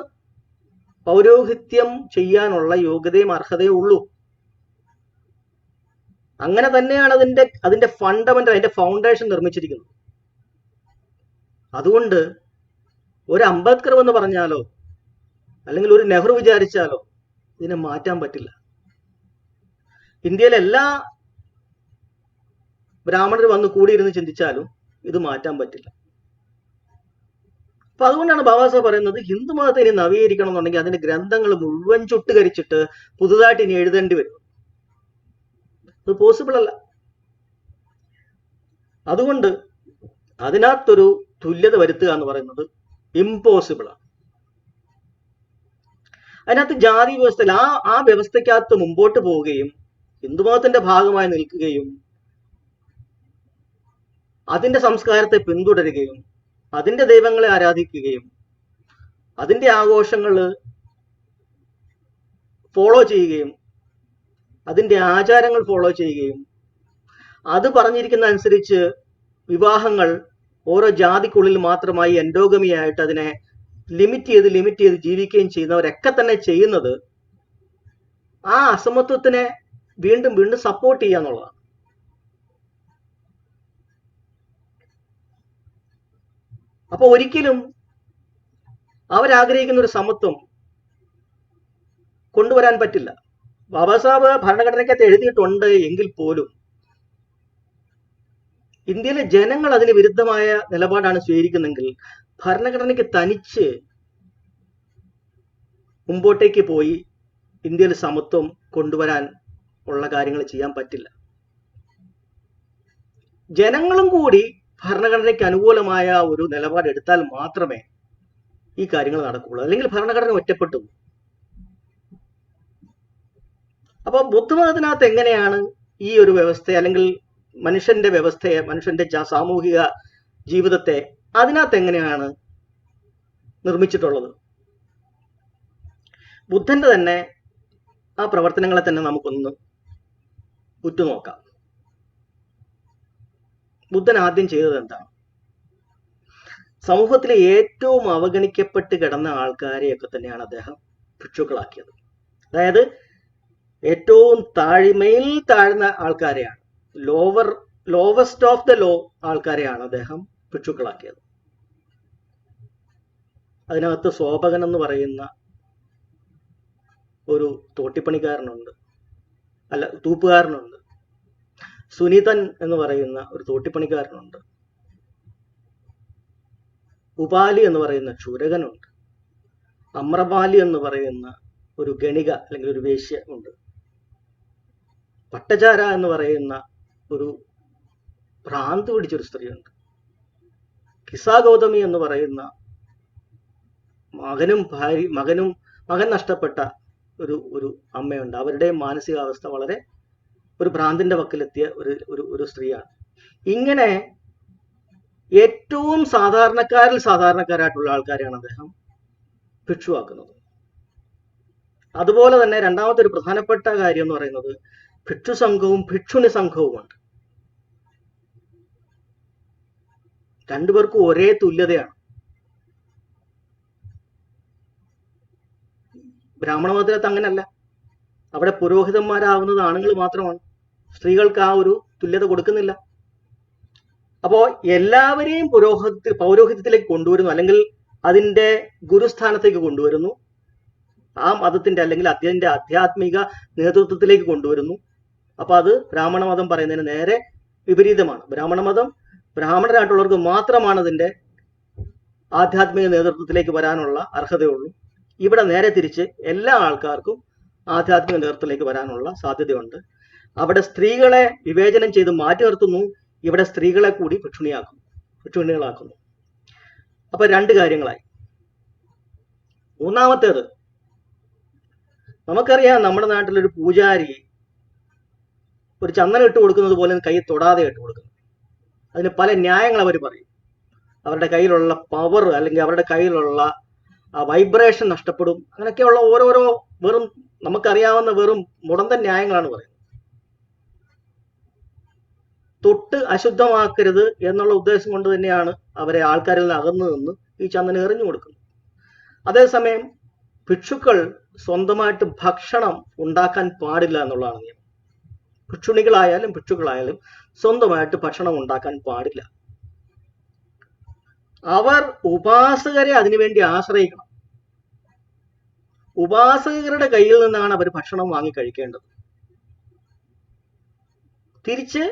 പൗരോഹിത്യം ചെയ്യാനുള്ള യോഗ്യതയും അർഹതയും ഉള്ളൂ. അങ്ങനെ തന്നെയാണ് അതിന്റെ ഫണ്ടമെന്റൽ, അതിന്റെ ഫൗണ്ടേഷൻ നിർമ്മിച്ചിരിക്കുന്നത്. അതുകൊണ്ട് ഒരു അംബേദ്കർ എന്ന് പറഞ്ഞാലോ അല്ലെങ്കിൽ ഒരു നെഹ്റു വിചാരിച്ചാലോ ഇതിനെ മാറ്റാൻ പറ്റില്ല. ഇന്ത്യയിലെ എല്ലാ ബ്രാഹ്മണർ വന്ന് കൂടിയിരുന്ന് ചിന്തിച്ചാലും ഇത് മാറ്റാൻ പറ്റില്ല. അപ്പൊ അതുകൊണ്ടാണ് ബാബാസാഹബ് പറയുന്നത് ഹിന്ദു മതത്തെ ഇനി നവീകരിക്കണം എന്നുണ്ടെങ്കിൽ അതിന്റെ ഗ്രന്ഥങ്ങൾ മുഴുവൻ ചുട്ടുകരിച്ചിട്ട് പുതുതായിട്ട് ഇനി എഴുതേണ്ടി വരും. അത് പോസിബിൾ അല്ല. അതുകൊണ്ട് അതിനകത്തൊരു തുല്യത വരുത്തുക എന്ന് പറയുന്നത് ഇമ്പോസിബിൾ ആണ്. അതിനകത്ത് ജാതി വ്യവസ്ഥയിൽ ആ വ്യവസ്ഥയ്ക്കകത്ത് മുമ്പോട്ട് പോവുകയും ഹിന്ദുമതത്തിന്റെ ഭാഗമായി നിൽക്കുകയും അതിന്റെ സംസ്കാരത്തെ പിന്തുടരുകയും അതിന്റെ ദൈവങ്ങളെ ആരാധിക്കുകയും അതിന്റെ ആഘോഷങ്ങൾ ഫോളോ ചെയ്യുകയും അതിന്റെ ആചാരങ്ങൾ ഫോളോ ചെയ്യുകയും അത് പറഞ്ഞിരിക്കുന്ന അനുസരിച്ച് വിവാഹങ്ങൾ ഓരോ ജാതിക്കുള്ളിൽ മാത്രമായി എൻഡോഗമിയായിട്ട് അതിനെ ലിമിറ്റ് ചെയ്ത് ജീവിക്കുകയും ചെയ്യുന്നവരൊക്കെ തന്നെ ചെയ്യുന്നത് ആ അസമത്വത്തിനെ വീണ്ടും വീണ്ടും സപ്പോർട്ട് ചെയ്യുക എന്നുള്ളതാണ്. അപ്പൊ ഒരിക്കലും അവരാഗ്രഹിക്കുന്ന ഒരു സമത്വം കൊണ്ടുവരാൻ പറ്റില്ല. ബാബാസാഹബ് ഭരണഘടനയ്ക്കകത്ത് എഴുതിയിട്ടുണ്ട് എങ്കിൽ പോലും ഇന്ത്യയിലെ ജനങ്ങൾ അതിന് വിരുദ്ധമായ നിലപാടാണ് സ്വീകരിക്കുന്നെങ്കിൽ ഭരണഘടനയ്ക്ക് തനിച്ച് മുമ്പോട്ടേക്ക് പോയി ഇന്ത്യയിൽ സമത്വം കൊണ്ടുവരാൻ ഉള്ള കാര്യങ്ങൾ ചെയ്യാൻ പറ്റില്ല. ജനങ്ങളും കൂടി ഭരണഘടനയ്ക്ക് അനുകൂലമായ ഒരു നിലപാട് എടുത്താൽ മാത്രമേ ഈ കാര്യങ്ങൾ നടക്കുകയുള്ളൂ. അല്ലെങ്കിൽ ഭരണഘടന ഒറ്റപ്പെട്ടു. അപ്പോൾ ബുദ്ധമതത്തിനകത്ത് എങ്ങനെയാണ് ഈ ഒരു വ്യവസ്ഥ അല്ലെങ്കിൽ മനുഷ്യന്റെ വ്യവസ്ഥയെ, മനുഷ്യന്റെ സാമൂഹിക ജീവിതത്തെ അതിനകത്ത് എങ്ങനെയാണ് നിർമ്മിച്ചിട്ടുള്ളത്? ബുദ്ധന്റെ തന്നെ ആ പ്രവർത്തനങ്ങളെ തന്നെ നമുക്കൊന്ന് ഉറ്റുനോക്കാം. ബുദ്ധൻ ആദ്യം ചെയ്തത് എന്താണ്? സമൂഹത്തിലെ ഏറ്റവും അവഗണിക്കപ്പെട്ട് കിടന്ന ആൾക്കാരെയൊക്കെ തന്നെയാണ് അദ്ദേഹം ഭിക്ഷുക്കളാക്കിയത്. അതായത് ഏറ്റവും താഴ്മയിൽ താഴ്ന്ന ആൾക്കാരെയാണ്, ലോവസ്റ്റ് ഓഫ് ദ ലോ ആൾക്കാരെയാണ് അദ്ദേഹം ഭിക്ഷുക്കളാക്കിയത്. അതിനകത്ത് സോപകൻ എന്ന് പറയുന്ന ഒരു തോട്ടിപ്പണിക്കാരനുണ്ട്, അല്ല തൂപ്പുകാരനുണ്ട്. സുനിതൻ എന്ന് പറയുന്ന ഒരു തോട്ടിപ്പണിക്കാരനുണ്ട്. ഉപാലി എന്ന് പറയുന്ന ക്ഷുരകനുണ്ട്. അമ്രപാലി എന്ന് പറയുന്ന ഒരു ഗണിക അല്ലെങ്കിൽ ഒരു വേശ്യ ഉണ്ട്. പട്ടചാര എന്ന് പറയുന്ന ഒരു ഭ്രാന്ത് പിടിച്ചൊരു സ്ത്രീയുണ്ട്. കിസാഗൗതമി എന്ന് പറയുന്ന മകൻ നഷ്ടപ്പെട്ട ഒരു അമ്മയുണ്ട്. അവരുടെ മാനസികാവസ്ഥ വളരെ ഒരു ഭ്രാന്തിന്റെ വക്കിലെത്തിയ ഒരു സ്ത്രീയാണ്. ഇങ്ങനെ ഏറ്റവും സാധാരണക്കാരായിട്ടുള്ള ആൾക്കാരെയാണ് അദ്ദേഹം ഭിക്ഷുവാക്കുന്നത്. അതുപോലെ തന്നെ രണ്ടാമത്തെ ഒരു പ്രധാനപ്പെട്ട കാര്യം എന്ന് പറയുന്നത് ഭിക്ഷു സംഘവും ഭിക്ഷുണി സംഘവുമുണ്ട്. രണ്ടുപേർക്കും ഒരേ തുല്യതയാണ്. ബ്രാഹ്മണ മതത്തിനകത്ത് അങ്ങനല്ല. അവിടെ പുരോഹിതന്മാരാവുന്നത് ആണുങ്ങൾ മാത്രമാണ്. സ്ത്രീകൾക്ക് ആ ഒരു തുല്യത കൊടുക്കുന്നില്ല. അപ്പോ എല്ലാവരെയും പൗരോഹിത്യത്തിലേക്ക് കൊണ്ടുവരുന്നു, അല്ലെങ്കിൽ അതിന്റെ ഗുരുസ്ഥാനത്തേക്ക് കൊണ്ടുവരുന്നു. ആ മതത്തിന്റെ അല്ലെങ്കിൽ അതിന്റെ ആധ്യാത്മിക നേതൃത്വത്തിലേക്ക് കൊണ്ടുവരുന്നു. അപ്പൊ അത് ബ്രാഹ്മണ മതം പറയുന്നതിന് നേരെ വിപരീതമാണ്. ബ്രാഹ്മണ മതം ബ്രാഹ്മണരായിട്ടുള്ളവർക്ക് മാത്രമാണ് അതിന്റെ ആധ്യാത്മിക നേതൃത്വത്തിലേക്ക് വരാനുള്ള അർഹതയുള്ളൂ. ഇവിടെ നേരെ തിരിച്ച് എല്ലാ ആൾക്കാർക്കും ആധ്യാത്മിക നേതൃത്വത്തിലേക്ക് വരാനുള്ള സാധ്യതയുണ്ട്. അവിടെ സ്ത്രീകളെ വിവേചനം ചെയ്ത് മാറ്റി നിർത്തുന്നു, ഇവിടെ സ്ത്രീകളെ കൂടി ഭിക്ഷുണികളാക്കുന്നു. അപ്പൊ രണ്ട് കാര്യങ്ങളായി. മൂന്നാമത്തേത്, നമുക്കറിയാം നമ്മുടെ നാട്ടിലൊരു പൂജാരി ഒരു ചന്ദനം ഇട്ട് കൊടുക്കുന്നത് പോലെ കൈ തൊടാതെ ഇട്ട് കൊടുക്കുന്നു. അതിന് പല ന്യായങ്ങൾ അവർ പറയും. അവരുടെ കയ്യിലുള്ള പവർ അല്ലെങ്കിൽ അവരുടെ കയ്യിലുള്ള വൈബ്രേഷൻ നഷ്ടപ്പെടും. അങ്ങനെയൊക്കെയുള്ള ഓരോരോ നമുക്കറിയാവുന്ന വെറും മുടന്തൻ ന്യായങ്ങളാണ് പറയുന്നത്. തൊട്ട് അശുദ്ധമാക്കരുത് എന്നുള്ള ഉദ്ദേശം കൊണ്ട് തന്നെയാണ് അവരെ ആൾക്കാരിൽ നിന്ന് അകന്നു നിന്ന് ഈ ചന്ദനം എറിഞ്ഞു കൊടുക്കുന്നത്. അതേസമയം ഭിക്ഷുക്കൾ സ്വന്തമായിട്ട് ഭക്ഷണം ഉണ്ടാക്കാൻ പാടില്ല എന്നുള്ളതാണ് നിയമം. ഭിക്ഷുക്കളായാലും സ്വന്തമായിട്ട് ഭക്ഷണം ഉണ്ടാക്കാൻ പാടില്ല. അവർ ഉപാസകരെ അതിനുവേണ്ടി ആശ്രയിക്കണം. ഉപാസകരുടെ കയ്യിൽ നിന്നാണ് അവർ ഭക്ഷണം വാങ്ങി കഴിക്കേണ്ടത്. തിരിച്ച്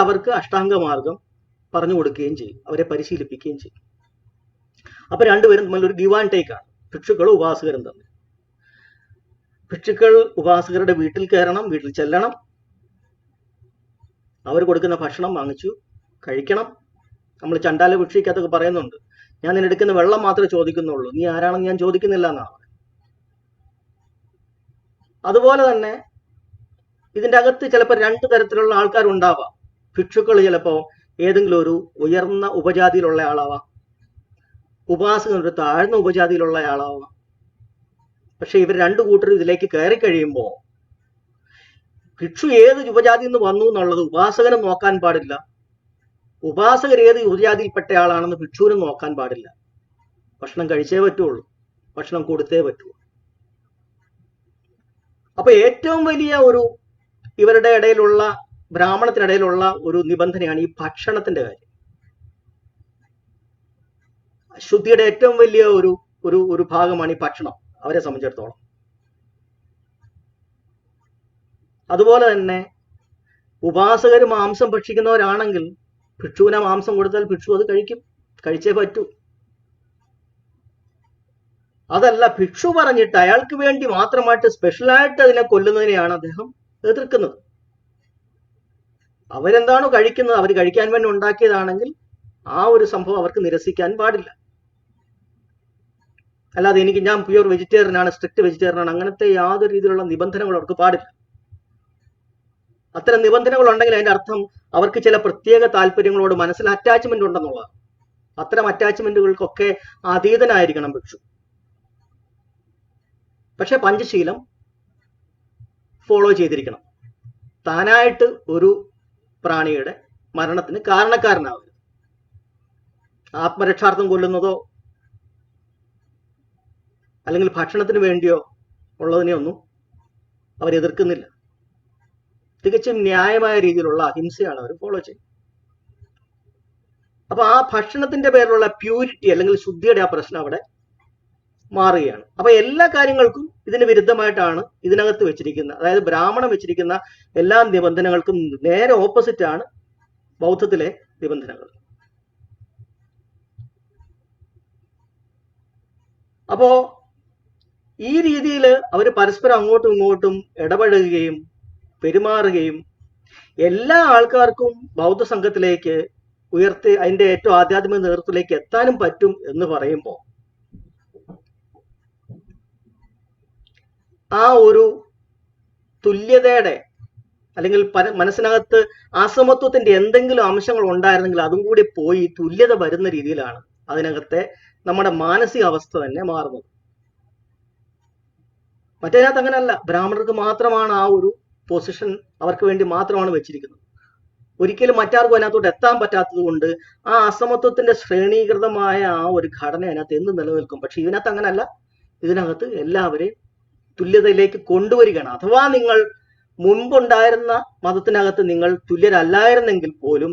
അവർക്ക് അഷ്ടാംഗമാർഗം പറഞ്ഞു കൊടുക്കുകയും ചെയ്യും, അവരെ പരിശീലിപ്പിക്കുകയും ചെയ്യും. അപ്പൊ രണ്ടുപേരും തമ്മിൽ ഒരു ഗിവ് ആൻഡ് ടേക്ക് ആണ്, ഭിക്ഷുക്കളും ഉപാസകരും തമ്മിൽ. ഭിക്ഷുക്കൾ ഉപാസകരുടെ വീട്ടിൽ കയറണം, വീട്ടിൽ ചെല്ലണം, അവർ കൊടുക്കുന്ന ഭക്ഷണം വാങ്ങിച്ചു കഴിക്കണം. നമ്മൾ ചണ്ടാല ഭിക്ഷയ്ക്കകത്തൊക്കെ പറയുന്നുണ്ട്, ഞാൻ നിന്നെടുക്കുന്ന വെള്ളം മാത്രമേ ചോദിക്കുന്നുള്ളൂ, നീ ആരാണെന്ന് ഞാൻ ചോദിക്കുന്നില്ല എന്നാണ്. അതുപോലെ തന്നെ ഇതിൻ്റെ അകത്ത് ചിലപ്പോൾ രണ്ട് തരത്തിലുള്ള ആൾക്കാരുണ്ടാവാം. ഭിക്ഷുക്കൾ ചിലപ്പോൾ ഏതെങ്കിലും ഒരു ഉയർന്ന ഉപജാതിയിലുള്ള ആളാവാം, ഉപാസകൻ ഒരു താഴ്ന്ന ഉപജാതിയിലുള്ള ആളാവാം. പക്ഷെ ഇവർ രണ്ടു കൂട്ടരും ഇതിലേക്ക് കയറി കഴിയുമ്പോൾ ഭിക്ഷു ഏത് ഉപജാതിയിൽ നിന്ന് വന്നു എന്നുള്ളത് ഉപാസകനും നോക്കാൻ പാടില്ല, ഉപാസകർ ഏത് ഉപജാതിയിൽപ്പെട്ട ആളാണെന്ന് ഭിക്ഷുവിനും നോക്കാൻ പാടില്ല. ഭക്ഷണം കഴിച്ചേ പറ്റുള്ളൂ, ഭക്ഷണം കൊടുത്തേ പറ്റുള്ളൂ. അപ്പൊ ഏറ്റവും വലിയ ഇവരുടെ ഇടയിലുള്ള ബ്രാഹ്മണത്തിനിടയിലുള്ള ഒരു നിബന്ധനയാണ് ഈ ഭക്ഷണത്തിന്റെ കാര്യം. ശുദ്ധിയുടെ ഏറ്റവും വലിയ ഒരു ഭാഗമാണ് ഈ ഭക്ഷണം അവരെ സംബന്ധിച്ചിടത്തോളം. അതുപോലെ തന്നെ ഉപാസകർ മാംസം ഭക്ഷിക്കുന്നവരാണെങ്കിൽ ഭിക്ഷുവിനെ മാംസം കൊടുത്താൽ ഭിക്ഷു അത് കഴിച്ചേ പറ്റൂ. അതല്ല, ഭിക്ഷു പറഞ്ഞിട്ട് അയാൾക്ക് വേണ്ടി മാത്രമായിട്ട് സ്പെഷ്യലായിട്ട് അതിനെ കൊല്ലുന്നതിനെയാണ് അദ്ദേഹം എതിർക്കുന്നത്. അവരെന്താണോ കഴിക്കുന്നത്, അവർ കഴിക്കാൻ വേണ്ടി ഉണ്ടാക്കിയതാണെങ്കിൽ ആ ഒരു സംഭവം അവർക്ക് നിരസിക്കാൻ പാടില്ല. അല്ലാതെ ഞാൻ പ്യൂർ വെജിറ്റേറിയൻ ആണ്, സ്ട്രിക്റ്റ് വെജിറ്റേറിയൻ ആണ്, അങ്ങനത്തെ യാതൊരു രീതിയിലുള്ള നിബന്ധനകൾ അവർക്ക് പാടില്ല. അത്തരം നിബന്ധനകൾ ഉണ്ടെങ്കിൽ അതിന്റെ അർത്ഥം അവർക്ക് ചില പ്രത്യേക താല്പര്യങ്ങളോട് മനസ്സിൽ അറ്റാച്ച്മെന്റ് ഉണ്ടെന്നുള്ളതാണ്. അത്തരം അറ്റാച്ച്മെന്റുകൾക്കൊക്കെ അതീതനായിരിക്കണം ഭിക്ഷു. പക്ഷെ പഞ്ചശീലം ഫോളോ ചെയ്തിരിക്കണം. താനായിട്ട് ഒരു പ്രാണിയുടെ മരണത്തിന് കാരണക്കാരനാവരുത്. ആത്മരക്ഷാർത്ഥം കൊല്ലുന്നതോ അല്ലെങ്കിൽ ഭക്ഷണത്തിന് വേണ്ടിയോ ഉള്ളതിനെയൊന്നും അവരെതിർക്കുന്നില്ല. തികച്ചും ന്യായമായ രീതിയിലുള്ള അഹിംസയാണ് അവർ ഫോളോ ചെയ്യുന്നത്. അപ്പൊ ആ ഭക്ഷണത്തിന്റെ പേരിലുള്ള പ്യൂരിറ്റി അല്ലെങ്കിൽ ശുദ്ധിയുടെ ആ പ്രശ്നം അവിടെ മാറുകയാണ്. അപ്പൊ എല്ലാ കാര്യങ്ങൾക്കും ഇതിന് വിരുദ്ധമായിട്ടാണ് ഇതിനകത്ത് വെച്ചിരിക്കുന്ന, അതായത് ബ്രാഹ്മണം വെച്ചിരിക്കുന്ന എല്ലാ നിബന്ധനകൾക്കും നേരെ ഓപ്പോസിറ്റ് ആണ് ബൗദ്ധത്തിലെ നിബന്ധനകൾ. അപ്പോ ഈ രീതിയിൽ അവർ പരസ്പരം അങ്ങോട്ടും ഇങ്ങോട്ടും ഇടപഴകുകയും പെരുമാറുകയും എല്ലാ ആൾക്കാർക്കും ബൗദ്ധ സംഘത്തിലേക്ക് ഉയർത്തി അതിന്റെ ഏറ്റവും ആധ്യാത്മിക നേതൃത്വത്തിലേക്ക് എത്താനും പറ്റും എന്ന് പറയുമ്പോൾ ആ ഒരു തുല്യതയുടെ അല്ലെങ്കിൽ മനസ്സിനകത്ത് അസമത്വത്തിന്റെ എന്തെങ്കിലും അംശങ്ങൾ ഉണ്ടായിരുന്നെങ്കിൽ അതും കൂടി പോയി തുല്യത വരുന്ന രീതിയിലാണ് അതിനകത്തെ നമ്മുടെ മാനസികാവസ്ഥ തന്നെ മാറുന്നത്. മറ്റേതിനകത്ത് അങ്ങനെയല്ല. ബ്രാഹ്മണർക്ക് മാത്രമാണ് ആ ഒരു പൊസിഷൻ, അവർക്ക് വേണ്ടി മാത്രമാണ് വെച്ചിരിക്കുന്നത്. ഒരിക്കലും മറ്റാർക്കും അതിനകത്തോട്ട് എത്താൻ പറ്റാത്തത് കൊണ്ട് ആ അസമത്വത്തിന്റെ ശ്രേണീകൃതമായ ആ ഒരു ഘടന അതിനകത്ത് എന്ത് നിലനിൽക്കും. പക്ഷെ ഇതിനകത്ത് അങ്ങനല്ല. ഇതിനകത്ത് എല്ലാവരെയും തുല്യതയിലേക്ക് കൊണ്ടുവരികയാണ്. അഥവാ നിങ്ങൾ മുൻപുണ്ടായിരുന്ന മതത്തിനകത്ത് നിങ്ങൾ തുല്യരല്ലായിരുന്നെങ്കിൽ പോലും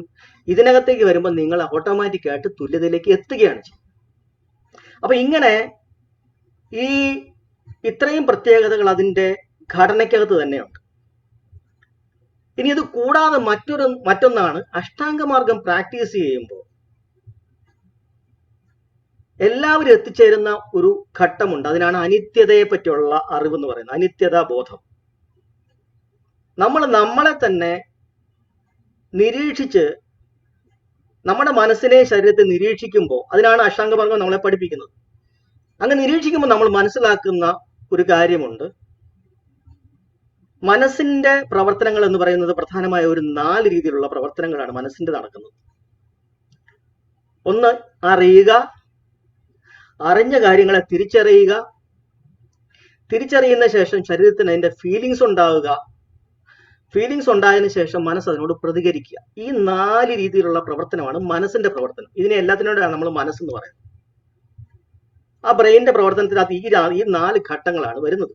ഇതിനകത്തേക്ക് വരുമ്പോൾ നിങ്ങൾ ഓട്ടോമാറ്റിക്കായിട്ട് തുല്യതയിലേക്ക് എത്തുകയാണ് ചെയ്യുന്നത്. അപ്പൊ ഇങ്ങനെ ഈ ഇത്രയും പ്രത്യേകതകൾ അതിന്റെ ഘടനയ്ക്കകത്ത് തന്നെയുണ്ട്. ഇനി ഇത് കൂടാതെ മറ്റൊന്നാണ് അഷ്ടാംഗമാർഗം പ്രാക്ടീസ് ചെയ്യുമ്പോൾ എല്ലാവരും എത്തിച്ചേരുന്ന ഒരു ഘട്ടമുണ്ട്. അതിനാണ് അനിത്യതയെ പറ്റിയുള്ള അറിവ് എന്ന് പറയുന്നത്, അനിത്യതാ ബോധം. നമ്മളെ തന്നെ നിരീക്ഷിച്ച് നമ്മുടെ മനസ്സിനെ ശരീരത്തെ നിരീക്ഷിക്കുമ്പോൾ, അതിനാണ് അഷ്ടാംഗമാർഗം നമ്മളെ പഠിപ്പിക്കുന്നത്. അങ്ങ് നിരീക്ഷിക്കുമ്പോൾ നമ്മൾ മനസ്സിലാക്കുന്ന ഒരു കാര്യമുണ്ട്. മനസ്സിന്റെ പ്രവർത്തനങ്ങൾ എന്ന് പറയുന്നത് പ്രധാനമായ ഒരു 4 രീതിയിലുള്ള പ്രവർത്തനങ്ങളാണ് മനസ്സിന്റെ നടക്കുന്നത്. ഒന്ന്, അറിയുക, അറിഞ്ഞ കാര്യങ്ങളെ തിരിച്ചറിയുക, തിരിച്ചറിയുന്ന ശേഷം ശരീരത്തിന് അതിന്റെ ഫീലിങ്സ് ഉണ്ടാവുക, ഫീലിങ്സ് ഉണ്ടായതിനു ശേഷം മനസ്സ് അതിനോട് പ്രതികരിക്കുക. ഈ 4 രീതിയിലുള്ള പ്രവർത്തനമാണ് മനസ്സിന്റെ പ്രവർത്തനം. ഇതിനെ എല്ലാത്തിനോടാണ് നമ്മൾ മനസ്സെന്ന് പറയുന്നത്. ആ ബ്രെയിനിന്റെ പ്രവർത്തനത്തിനകത്ത് ഈ 4 ഘട്ടങ്ങളാണ് വരുന്നത്.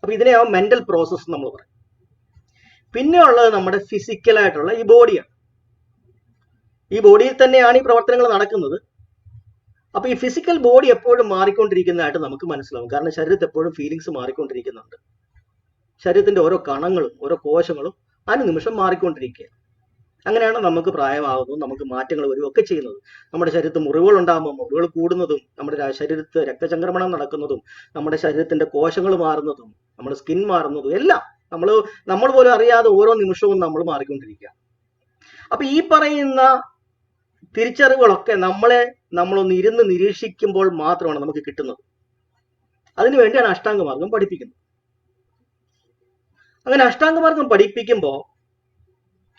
അപ്പൊ ഇതിനെ മെന്റൽ പ്രോസസ് നമ്മൾ പറയും. പിന്നെ ഉള്ളത് നമ്മുടെ ഫിസിക്കലായിട്ടുള്ള ഈ ബോഡിയാണ്. ഈ ബോഡിയിൽ തന്നെയാണ് ഈ പ്രവർത്തനങ്ങൾ നടക്കുന്നത്. അപ്പൊ ഈ ഫിസിക്കൽ ബോഡി എപ്പോഴും മാറിക്കൊണ്ടിരിക്കുന്നതായിട്ട് നമുക്ക് മനസ്സിലാവും. കാരണം ശരീരത്തിൽ എപ്പോഴും ഫീലിങ്സ് മാറിക്കൊണ്ടിരിക്കുന്നുണ്ട്. ശരീരത്തിന്റെ ഓരോ കണങ്ങളും ഓരോ കോശങ്ങളും അനുനിമിഷം മാറിക്കൊണ്ടിരിക്കുക. അങ്ങനെയാണ് നമുക്ക് പ്രായമാകുന്നതും നമുക്ക് മാറ്റങ്ങൾ വരികയും ഒക്കെ ചെയ്യുന്നത്. നമ്മുടെ ശരീരത്തിൽ മുറിവുകൾ ഉണ്ടാകുമ്പോൾ മുറിവുകൾ കൂടുന്നതും, നമ്മുടെ ശരീരത്തിൽ രക്തചംക്രമണം നടക്കുന്നതും, നമ്മുടെ ശരീരത്തിന്റെ കോശങ്ങൾ മാറുന്നതും, നമ്മുടെ സ്കിൻ മാറുന്നതും എല്ലാം നമ്മൾ പോലും അറിയാതെ ഓരോ നിമിഷവും നമ്മൾ മാറിക്കൊണ്ടിരിക്കുക. അപ്പൊ ഈ പറയുന്ന തിരിച്ചറിവുകളൊക്കെ നമ്മളൊന്ന് ഇരുന്ന് നിരീക്ഷിക്കുമ്പോൾ മാത്രമാണ് നമുക്ക് കിട്ടുന്നത്. അതിനുവേണ്ടിയാണ് അഷ്ടാംഗമാർഗം പഠിപ്പിക്കുന്നത്. അങ്ങനെ അഷ്ടാംഗമാർഗം പഠിപ്പിക്കുമ്പോൾ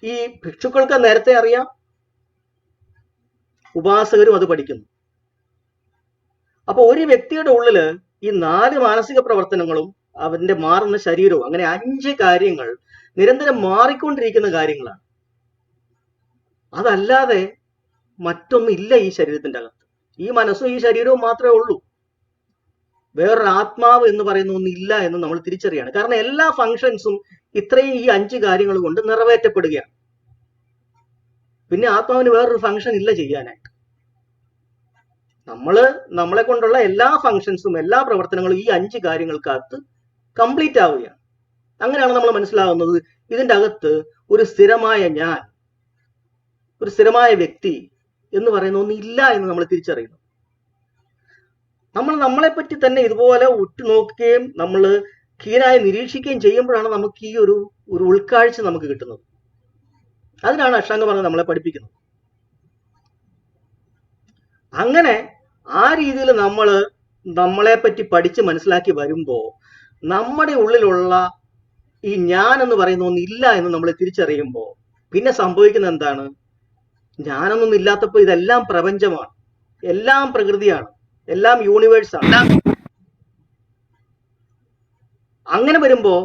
ഈ ഭിക്ഷുക്കൾക്ക് നേരത്തെ അറിയാം, ഉപാസകരും അത് പഠിക്കുന്നു. അപ്പൊ ഒരു വ്യക്തിയുടെ ഉള്ളില് ഈ 4 മാനസിക പ്രവർത്തനങ്ങളും അവന്റെ മാറുന്ന ശരീരവും, അങ്ങനെ 5 കാര്യങ്ങൾ നിരന്തരം മാറിക്കൊണ്ടിരിക്കുന്ന കാര്യങ്ങളാണ്. അതല്ലാതെ മറ്റൊന്നും ഇല്ല ഈ ശരീരത്തിന്റെ അകത്ത്. ഈ മനസ്സും ഈ ശരീരവും മാത്രമേ ഉള്ളൂ. വേറൊരു ആത്മാവ് എന്ന് പറയുന്ന ഒന്നില്ല എന്ന് നമ്മൾ തിരിച്ചറിയാണ്. കാരണം എല്ലാ ഫങ്ഷൻസും ഇത്രയും ഈ 5 കാര്യങ്ങൾ കൊണ്ട് നിറവേറ്റപ്പെടുകയാണ്. പിന്നെ ആത്മാവിന് വേറൊരു ഫങ്ഷൻ ഇല്ല ചെയ്യാനായിട്ട്. നമ്മളെ കൊണ്ടുള്ള എല്ലാ ഫങ്ഷൻസും എല്ലാ പ്രവർത്തനങ്ങളും ഈ 5 കാര്യങ്ങൾക്കകത്ത് കംപ്ലീറ്റ് ആവുകയാണ്. അങ്ങനെയാണ് നമ്മൾ മനസ്സിലാകുന്നത് ഇതിന്റെ അകത്ത് ഒരു സ്ഥിരമായ ഞാൻ, ഒരു സ്ഥിരമായ വ്യക്തി എന്ന് പറയുന്ന ഒന്നില്ല എന്ന് നമ്മൾ തിരിച്ചറിയുന്നു. നമ്മളെപ്പറ്റി തന്നെ ഇതുപോലെ ഉറ്റുനോക്കുകയും നമ്മൾ കീനായി നിരീക്ഷിക്കുകയും ചെയ്യുമ്പോഴാണ് നമുക്ക് ഈ ഒരു ഉൾക്കാഴ്ച നമുക്ക് കിട്ടുന്നത്. അതിനാണ് അഷ്ടാംഗമാർഗം നമ്മളെ പഠിപ്പിക്കുന്നത്. അങ്ങനെ ആ രീതിയിൽ നമ്മളെപ്പറ്റി പഠിച്ച് മനസ്സിലാക്കി വരുമ്പോൾ നമ്മുടെ ഉള്ളിലുള്ള ഈ ഞാൻ എന്ന് പറയുന്ന ഒന്നില്ല എന്ന് നമ്മൾ തിരിച്ചറിയുമ്പോൾ പിന്നെ സംഭവിക്കുന്ന എന്താണ്? ഞാനൊന്നും ഇല്ലാത്തപ്പോൾ ഇതെല്ലാം പ്രപഞ്ചമാണ്, എല്ലാം പ്രകൃതിയാണ്, എല്ലാം യൂണിവേഴ്സാണ്. അങ്ങനെ വരുമ്പോ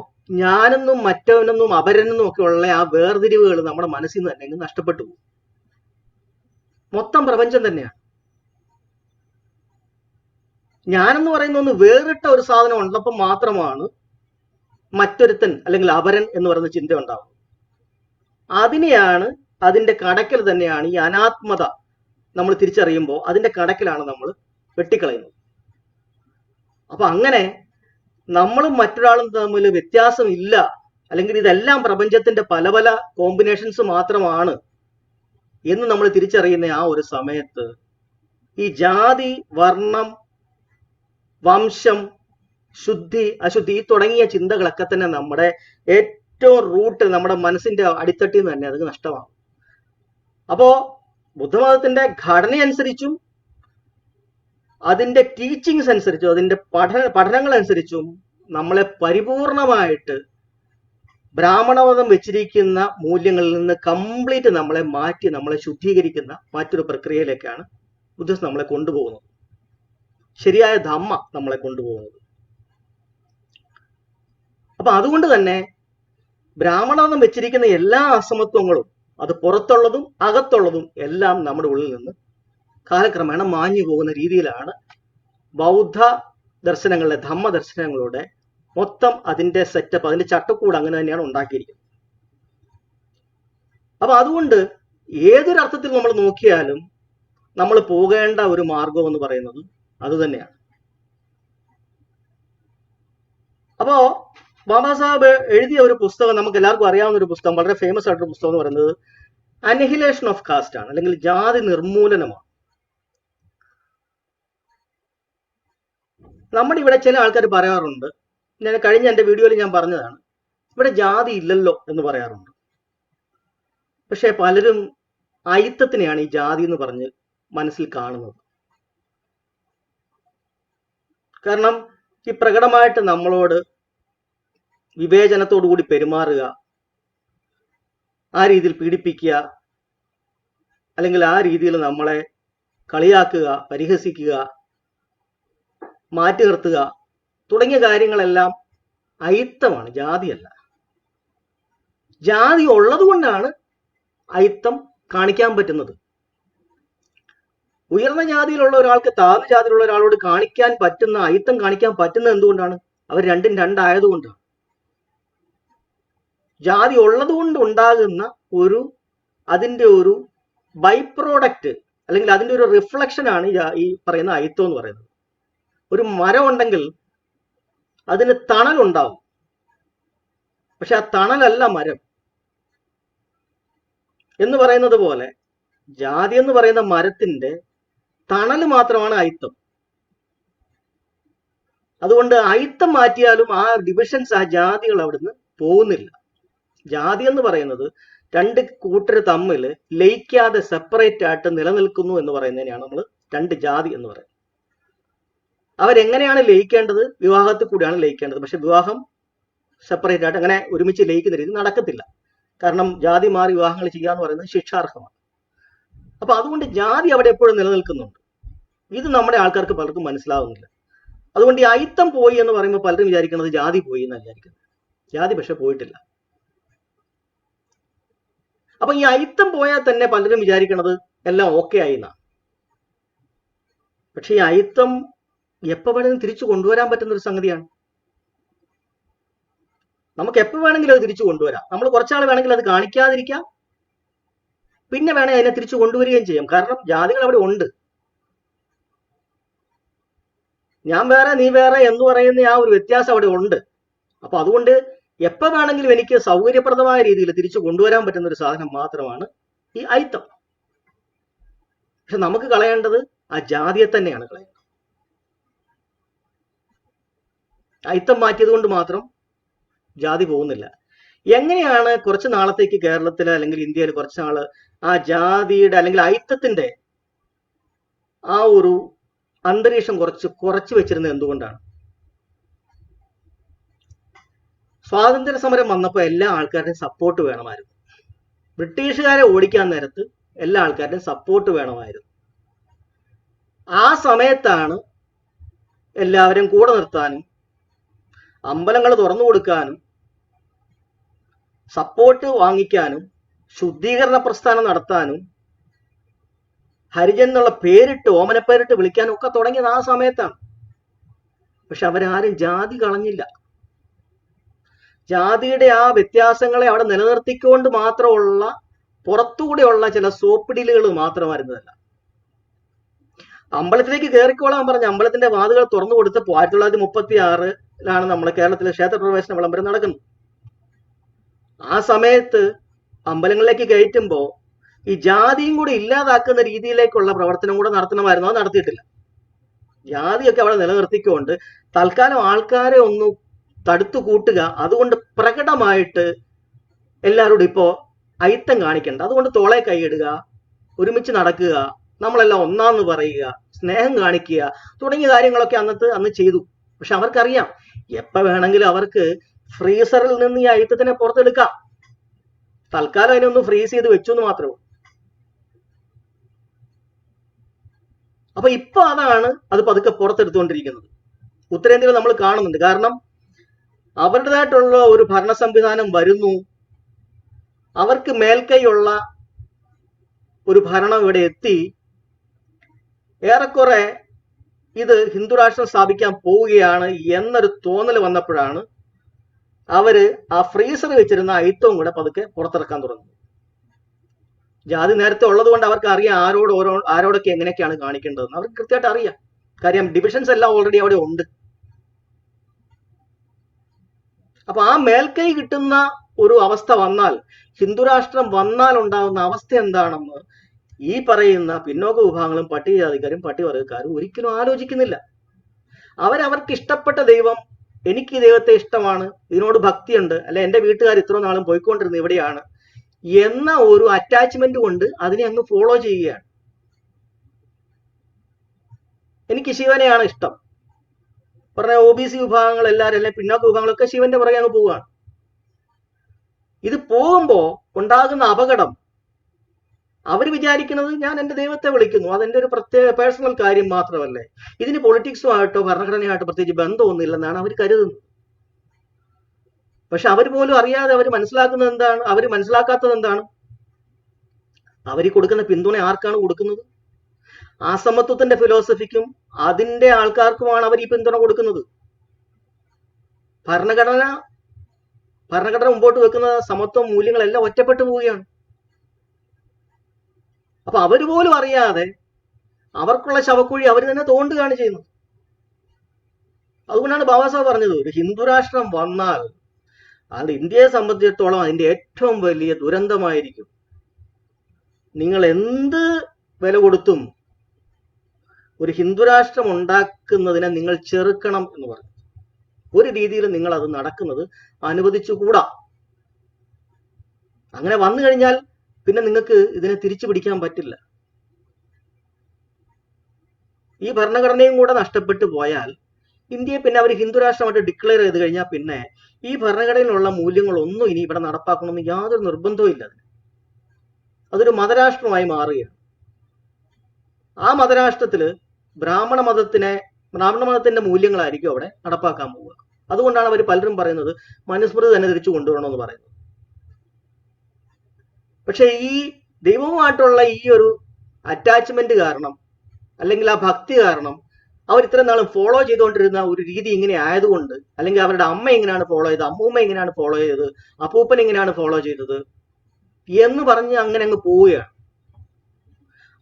ഞാനെന്നും മറ്റവനെന്നും അപരനെന്നും ഒക്കെ ഉള്ള ആ വേർതിരിവുകൾ നമ്മുടെ മനസ്സിൽ നിന്ന് തന്നെ നഷ്ടപ്പെട്ടു പോകും. മൊത്തം പ്രപഞ്ചം തന്നെയാണ്. ഞാനെന്ന് പറയുന്ന ഒന്ന് വേറിട്ട ഒരു സാധനം ഉള്ളപ്പോൾ മാത്രമാണ് മറ്റൊരുത്തൻ അല്ലെങ്കിൽ അപരൻ എന്ന് പറയുന്ന ചിന്ത ഉണ്ടാവുന്നത്. അതിന്റെ കടക്കൽ തന്നെയാണ് ഈ അനാത്മത നമ്മൾ തിരിച്ചറിയുമ്പോൾ അതിന്റെ കടക്കലാണ് നമ്മൾ വെട്ടിക്കളയുന്നത്. അപ്പൊ അങ്ങനെ നമ്മളും മറ്റൊരാളും തമ്മിൽ വ്യത്യാസം ഇല്ല, അല്ലെങ്കിൽ ഇതെല്ലാം പ്രപഞ്ചത്തിന്റെ പല പല കോമ്പിനേഷൻസ് മാത്രമാണ് എന്ന് നമ്മൾ തിരിച്ചറിയുന്ന ആ ഒരു സമയത്ത് ഈ ജാതി, വർണ്ണം, വംശം, ശുദ്ധി, അശുദ്ധി തുടങ്ങിയ ചിന്തകളൊക്കെ തന്നെ നമ്മുടെ ഏറ്റവും റൂട്ട്, നമ്മുടെ മനസ്സിന്റെ അടിത്തട്ടിൽ നിന്ന് തന്നെ അത് നഷ്ടമാകും. അപ്പോ ബുദ്ധമതത്തിന്റെ ഘടനയനുസരിച്ചും അതിന്റെ ടീച്ചിങ്സ് അനുസരിച്ചും അതിന്റെ പഠനങ്ങൾ അനുസരിച്ചും നമ്മളെ പരിപൂർണമായിട്ട് ബ്രാഹ്മണമതം വെച്ചിരിക്കുന്ന മൂല്യങ്ങളിൽ നിന്ന് കംപ്ലീറ്റ് നമ്മളെ മാറ്റി നമ്മളെ ശുദ്ധീകരിക്കുന്ന മറ്റൊരു പ്രക്രിയയിലേക്കാണ് ബുദ്ധിസം നമ്മളെ കൊണ്ടുപോകുന്നത്, ശരിയായ ധമ്മ നമ്മളെ കൊണ്ടുപോകുന്നത്. അപ്പൊ അതുകൊണ്ട് തന്നെ ബ്രാഹ്മണമതം വെച്ചിരിക്കുന്ന എല്ലാ അസമത്വങ്ങളും, അത് പുറത്തുള്ളതും അകത്തുള്ളതും എല്ലാം നമ്മുടെ ഉള്ളിൽ നിന്ന് കാലക്രമേണ മാഞ്ഞു പോകുന്ന രീതിയിലാണ് ബൗദ്ധ ദർശനങ്ങളിലെ ധമ്മ ദർശനങ്ങളുടെ മൊത്തം അതിന്റെ സെറ്റപ്പ്, അതിന്റെ ചട്ടക്കൂട് അങ്ങനെ തന്നെയാണ് ഉണ്ടാക്കിയിരിക്കുന്നത്. അപ്പൊ അതുകൊണ്ട് ഏതൊരർത്ഥത്തിൽ നമ്മൾ നോക്കിയാലും നമ്മൾ പോകേണ്ട ഒരു മാർഗം എന്ന് പറയുന്നത് അത് തന്നെയാണ്. അപ്പോ ബാബാ സാഹബ് എഴുതിയ ഒരു പുസ്തകം, നമുക്ക് എല്ലാവർക്കും അറിയാവുന്ന ഒരു പുസ്തകം, വളരെ ഫേമസ് ആയിട്ടൊരു പുസ്തകം എന്ന് പറയുന്നത് അനിഹിലേഷൻ ഓഫ് കാസ്റ്റ് ആണ്, അല്ലെങ്കിൽ ജാതി നിർമൂലനമാണ്. നമ്മുടെ ഇവിടെ ചില ആൾക്കാർ പറയാറുണ്ട്, ഞാൻ കഴിഞ്ഞ എൻ്റെ വീഡിയോയിൽ ഞാൻ പറഞ്ഞതാണ്, ഇവിടെ ജാതി ഇല്ലല്ലോ എന്ന് പറയാറുണ്ട്. പക്ഷെ പലരും അയിത്തത്തിനെയാണ് ഈ ജാതി എന്ന് പറഞ്ഞ് മനസ്സിൽ കാണുന്നത്. കാരണം ഈ പ്രകടമായിട്ട് നമ്മളോട് വിവേചനത്തോടു കൂടി പെരുമാറുക, ആ രീതിയിൽ പീഡിപ്പിക്കുക, അല്ലെങ്കിൽ ആ രീതിയിൽ നമ്മളെ കളിയാക്കുക, പരിഹസിക്കുക, മാറ്റി നിർത്തുക തുടങ്ങിയ കാര്യങ്ങളെല്ലാം അയിത്തമാണ്, ജാതിയല്ല. ജാതി ഉള്ളത് കൊണ്ടാണ് അയിത്തം കാണിക്കാൻ പറ്റുന്നത്. ഉയർന്ന ജാതിയിലുള്ള ഒരാൾക്ക് താഴ്ന്ന ജാതിയിലുള്ള ഒരാളോട് കാണിക്കാൻ പറ്റുന്ന അയിത്തം കാണിക്കാൻ പറ്റുന്നത് എന്തുകൊണ്ടാണ്? അവർ രണ്ടും രണ്ടായതുകൊണ്ടാണ്. ജാതി ഉള്ളത് കൊണ്ട് ഉണ്ടാകുന്ന അതിന്റെ ഒരു ബൈ പ്രോഡക്റ്റ്, അല്ലെങ്കിൽ അതിന്റെ ഒരു റിഫ്ലക്ഷൻ ആണ് ഈ പറയുന്ന അയിത്തം എന്ന് പറയുന്നത്. ഒരു മരം ഉണ്ടെങ്കിൽ അതിന് തണലുണ്ടാവും, പക്ഷെ ആ തണലല്ല മരം എന്ന് പറയുന്നത് പോലെ ജാതി എന്ന് പറയുന്ന മരത്തിന്റെ തണല് മാത്രമാണ് അയിത്തം. അതുകൊണ്ട് അയിത്തം മാറ്റിയാലും ആ ഡിവിഷൻസ്, ആ ജാതികൾ അവിടുന്ന് പോകുന്നില്ല. ജാതി എന്ന് പറയുന്നത് രണ്ട് കൂട്ടർ തമ്മിൽ ലയിക്കാതെ സെപ്പറേറ്റ് ആയിട്ട് നിലനിൽക്കുന്നു എന്ന് പറയുന്നതിനെയാണ് നമ്മൾ രണ്ട് ജാതി എന്ന് പറയുന്നത്. അവരെങ്ങനെയാണ് ലയിക്കേണ്ടത്? വിവാഹത്തിൽ കൂടിയാണ് ലയിക്കേണ്ടത്. പക്ഷെ വിവാഹം സെപ്പറേറ്റ് ആയിട്ട് അങ്ങനെ ഒരുമിച്ച് ലയിക്കുന്ന രീതി നടക്കത്തില്ല. കാരണം ജാതി മാറി വിവാഹങ്ങൾ ചെയ്യുക എന്ന് പറയുന്നത് ശിക്ഷാർഹമാണ്. അപ്പൊ അതുകൊണ്ട് ജാതി അവിടെ എപ്പോഴും നിലനിൽക്കുന്നുണ്ട്. ഇത് നമ്മുടെ ആൾക്കാർക്ക് പലർക്കും മനസ്സിലാവുന്നില്ല. അതുകൊണ്ട് ഈ അയിത്തം പോയി എന്ന് പറയുമ്പോൾ പലരും വിചാരിക്കുന്നത് ജാതി പോയി എന്നാണ് വിചാരിക്കുന്നത്. ജാതി പക്ഷെ പോയിട്ടില്ല. അപ്പൊ ഈ അയിത്തം പോയാൽ തന്നെ പലരും വിചാരിക്കുന്നത് എല്ലാം ഓക്കെ ആയി എന്നാണ്. പക്ഷെ ഈ അയിത്തം എപ്പോ വേണമെങ്കിലും തിരിച്ചു കൊണ്ടുവരാൻ പറ്റുന്ന ഒരു സംഗതിയാണ്. നമുക്ക് എപ്പോ വേണമെങ്കിലും അത് തിരിച്ചു കൊണ്ടുവരാം. നമ്മൾ കുറച്ചാൾ വേണമെങ്കിൽ അത് കാണിക്കാതിരിക്കാം, പിന്നെ വേണമെങ്കിൽ അതിനെ തിരിച്ചു കൊണ്ടുവരികയും ചെയ്യാം. കാരണം ജാതികൾ അവിടെ ഉണ്ട്. ഞാൻ വേറെ നീ വേറെ എന്ന് പറയുന്ന ആ ഒരു വ്യത്യാസം അവിടെ ഉണ്ട്. അപ്പൊ അതുകൊണ്ട് എപ്പോ വേണമെങ്കിലും എനിക്ക് സൗകര്യപ്രദമായ രീതിയിൽ തിരിച്ചു കൊണ്ടുവരാൻ പറ്റുന്ന ഒരു സാധനം മാത്രമാണ് ഈ അയിത്തം. പക്ഷെ നമുക്ക് കളയേണ്ടത് ആ ജാതിയെ തന്നെയാണ് കളയേണ്ടത്. അയിത്തം മാറ്റിയത് കൊണ്ട് മാത്രം ജാതി പോകുന്നില്ല. എങ്ങനെയാണ് കുറച്ച് നാളത്തേക്ക് കേരളത്തിൽ അല്ലെങ്കിൽ ഇന്ത്യയിൽ കുറച്ച് നാള് ആ ജാതിയുടെ അല്ലെങ്കിൽ അയിത്തത്തിന്റെ ആ ഒരു അന്തരീക്ഷം കുറച്ച് വെച്ചിരുന്നത് എന്തുകൊണ്ടാണ്? സ്വാതന്ത്ര്യ സമരം വന്നപ്പോൾ എല്ലാ ആൾക്കാരുടെയും സപ്പോർട്ട് വേണമായിരുന്നു. ബ്രിട്ടീഷുകാരെ ഓടിക്കാൻ നേരത്ത് എല്ലാ ആൾക്കാരുടെയും സപ്പോർട്ട് വേണമായിരുന്നു. ആ സമയത്താണ് എല്ലാവരും കൂടെ നിർത്താനും അമ്പലങ്ങൾ തുറന്നു കൊടുക്കാനും സപ്പോർട്ട് വാങ്ങിക്കാനും ശുദ്ധീകരണ പ്രസ്ഥാനം നടത്താനും ഹരിജൻ എന്നുള്ള പേരിട്ട്, ഓമനപ്പേരിട്ട് വിളിക്കാനും ഒക്കെ തുടങ്ങിയത് ആ സമയത്താണ്. പക്ഷെ അവരാരും ജാതി കളഞ്ഞില്ല. ജാതിയുടെ ആ വ്യത്യാസങ്ങളെ അവിടെ നിലനിർത്തിക്കൊണ്ട് മാത്രമുള്ള പുറത്തുകൂടെയുള്ള ചില സോപ്പിടിലുകൾ മാത്രമായിരുന്നതല്ല. അമ്പലത്തിലേക്ക് കയറിക്കോളാൻ പറഞ്ഞ അമ്പലത്തിന്റെ വാതിലുകൾ തുറന്നു കൊടുത്തപ്പോൾ 1936 നമ്മുടെ കേരളത്തിലെ ക്ഷേത്രപ്രവേശന വിളംബരം നടക്കുന്നത്. ആ സമയത്ത് അമ്പലങ്ങളിലേക്ക് കയറ്റുമ്പോൾ ഈ ജാതിയും കൂടി ഇല്ലാതാക്കുന്ന രീതിയിലേക്കുള്ള പ്രവർത്തനം കൂടെ നടത്തണമായിരുന്നു. അത് നടത്തിയിട്ടില്ല. ജാതിയൊക്കെ അവിടെ നിലനിർത്തിക്കൊണ്ട് തൽക്കാലം ആൾക്കാരെ ഒന്ന് തടുത്തു കൂട്ടുക. അതുകൊണ്ട് പ്രകടമായിട്ട് എല്ലാവരോടും ഇപ്പോ അയിത്തം കാണിക്കണ്ട. അതുകൊണ്ട് തോളെ കൈയിടുക, ഒരുമിച്ച് നടക്കുക, നമ്മളെല്ലാം ഒന്നാന്ന് പറയുക, സ്നേഹം കാണിക്കുക തുടങ്ങിയ കാര്യങ്ങളൊക്കെ അന്ന് ചെയ്തു. പക്ഷെ അവർക്കറിയാം എപ്പോ വേണമെങ്കിലും അവർക്ക് ഫ്രീസറിൽ നിന്ന് ഈ അയിത്തത്തിനെ പുറത്തെടുക്കാം. തൽക്കാലം അതിനൊന്ന് ഫ്രീസ് ചെയ്ത് വെച്ചു എന്ന് മാത്രമേ. അപ്പൊ ഇപ്പൊ അത് പതുക്കെ പുറത്തെടുത്തുകൊണ്ടിരിക്കുന്നത് ഉത്തരേന്ത്യയിൽ നമ്മൾ കാണുന്നുണ്ട്. കാരണം അവരുടേതായിട്ടുള്ള ഒരു ഭരണ സംവിധാനം വരുന്നു, അവർക്ക് മേൽക്കൈയുള്ള ഒരു ഭരണം ഇവിടെ എത്തി. ഏറെക്കുറെ ഇത് ഹിന്ദു രാഷ്ട്രം സ്ഥാപിക്കാൻ പോവുകയാണ് എന്നൊരു തോന്നൽ വന്നപ്പോഴാണ് അവര് ആ ഫ്രീസർ വെച്ചിരുന്ന അയിത്തവും കൂടെ പതുക്കെ പുറത്തിറക്കാൻ തുടങ്ങുന്നത്. ജാതി നേരത്തെ ഉള്ളത് കൊണ്ട് അവർക്ക് അറിയാം ആരോടൊക്കെ എങ്ങനെയൊക്കെയാണ് കാണിക്കേണ്ടതെന്ന് അവർക്ക് കൃത്യമായിട്ട് അറിയാം. കാര്യം ഡിവിഷൻസ് എല്ലാം ഓൾറെഡി അവിടെ ഉണ്ട്. അപ്പൊ ആ മേൽക്കൈ കിട്ടുന്ന ഒരു അവസ്ഥ വന്നാൽ, ഹിന്ദുരാഷ്ട്രം വന്നാൽ ഉണ്ടാകുന്ന അവസ്ഥ എന്താണെന്ന് ഈ പറയുന്ന പിന്നോക്ക വിഭാഗങ്ങളും പട്ടികജാതിക്കാരും പട്ടികവർഗക്കാരും ഒരിക്കലും ആലോചിക്കുന്നില്ല. അവർക്ക് ഇഷ്ടപ്പെട്ട ദൈവം, എനിക്ക് ഈ ദൈവത്തെ ഇഷ്ടമാണ്, ഇതിനോട് ഭക്തിയുണ്ട്, അല്ലെ എന്റെ വീട്ടുകാർ ഇത്ര നാളും പോയിക്കൊണ്ടിരുന്നത് ഇവിടെയാണ് എന്ന ഒരു അറ്റാച്ച്മെന്റ് കൊണ്ട് അതിനെ അങ്ങ് ഫോളോ ചെയ്യുകയാണ്. എനിക്ക് ശിവനെയാണ് ഇഷ്ടം പറഞ്ഞ OBC വിഭാഗങ്ങൾ എല്ലാവരും, അല്ലെ പിന്നോക്ക വിഭാഗങ്ങളൊക്കെ ശിവന്റെ പുറകെ അങ്ങ് പോവുകയാണ്. ഇത് പോകുമ്പോ ഉണ്ടാകുന്ന അപകടം, അവർ വിചാരിക്കുന്നത് ഞാൻ എന്റെ ദൈവത്തെ വിളിക്കുന്നു, അതെന്റെ ഒരു പ്രത്യേക പേഴ്സണൽ കാര്യം മാത്രമല്ലേ, ഇതിന് പൊളിറ്റിക്സുമായിട്ടോ ഭരണഘടനയായിട്ടോ പ്രത്യേകിച്ച് ബന്ധമൊന്നുമില്ലെന്നാണ് അവർ കരുതുന്നത്. പക്ഷെ അവർ പോലും അറിയാതെ അവർ മനസ്സിലാക്കാത്തത് എന്താണ്? അവർ കൊടുക്കുന്ന പിന്തുണ ആർക്കാണ് കൊടുക്കുന്നത്? അസമത്വത്തിന്റെ ഫിലോസഫിക്കും അതിന്റെ ആൾക്കാർക്കുമാണ് അവർ ഈ പിന്തുണ കൊടുക്കുന്നത്. ഭരണഘടന മുമ്പോട്ട് വെക്കുന്ന സമത്വ മൂല്യങ്ങളെല്ലാം ഒറ്റപ്പെട്ടു പോവുകയാണ്. അപ്പൊ അവർ പോലും അറിയാതെ അവർക്കുള്ള ശവക്കുഴി അവർ തന്നെ തോണ്ടുകയാണ് ചെയ്യുന്നത്. അതുകൊണ്ടാണ് ബാബാസാഹബ് പറഞ്ഞത്, ഒരു ഹിന്ദു രാഷ്ട്രം വന്നാൽ അത് ഇന്ത്യയെ സംബന്ധിച്ചിടത്തോളം അതിന്റെ ഏറ്റവും വലിയ ദുരന്തമായിരിക്കും. നിങ്ങൾ എന്ത് വില കൊടുത്തും ഒരു ഹിന്ദു രാഷ്ട്രം ഉണ്ടാക്കുന്നതിനെ നിങ്ങൾ ചെറുക്കണം എന്ന് പറഞ്ഞു. ഒരു രീതിയിൽ നിങ്ങൾ അത് നടക്കുന്നത് അനുവദിച്ചുകൂടാ. അങ്ങനെ വന്നു കഴിഞ്ഞാൽ പിന്നെ നിങ്ങൾക്ക് ഇതിനെ തിരിച്ചു പിടിക്കാൻ പറ്റില്ല. ഈ ഭരണഘടനയും കൂടെ നഷ്ടപ്പെട്ടു പോയാൽ ഇന്ത്യയെ പിന്നെ അവർ ഹിന്ദു രാഷ്ട്രമായിട്ട് ഡിക്ലെയർ ചെയ്ത് കഴിഞ്ഞാൽ പിന്നെ ഈ ഭരണഘടനയിലുള്ള മൂല്യങ്ങളൊന്നും ഇനി ഇവിടെ നടപ്പാക്കണമെന്ന് യാതൊരു നിർബന്ധവും ഇല്ല. അതൊരു മതരാഷ്ട്രമായി മാറുകയാണ്. ആ മതരാഷ്ട്രത്തില് ബ്രാഹ്മണ മതത്തിന്റെ മൂല്യങ്ങളായിരിക്കും അവിടെ നടപ്പാക്കാൻ പോവുക. അതുകൊണ്ടാണ് അവർ പലരും പറയുന്നത് മനുസ്മൃതി തന്നെ തിരിച്ചു കൊണ്ടുവരണമെന്ന് പറയുന്നത്. പക്ഷെ ഈ ദൈവവുമായിട്ടുള്ള ഈ ഒരു അറ്റാച്ച്മെന്റ് കാരണം, അല്ലെങ്കിൽ ആ ഭക്തി കാരണം, അവർ ഇത്ര നാളും ഫോളോ ചെയ്തുകൊണ്ടിരുന്ന ഒരു രീതി ഇങ്ങനെ ആയതുകൊണ്ട്, അല്ലെങ്കിൽ അവരുടെ അമ്മ എങ്ങനെയാണ് ഫോളോ ചെയ്തത്, അമ്മൂമ്മ എങ്ങനെയാണ് ഫോളോ ചെയ്തത്, അപ്പൂപ്പൻ എങ്ങനെയാണ് ഫോളോ ചെയ്തത് എന്ന് പറഞ്ഞ് അങ്ങനെ അങ്ങ് പോവുകയാണ്.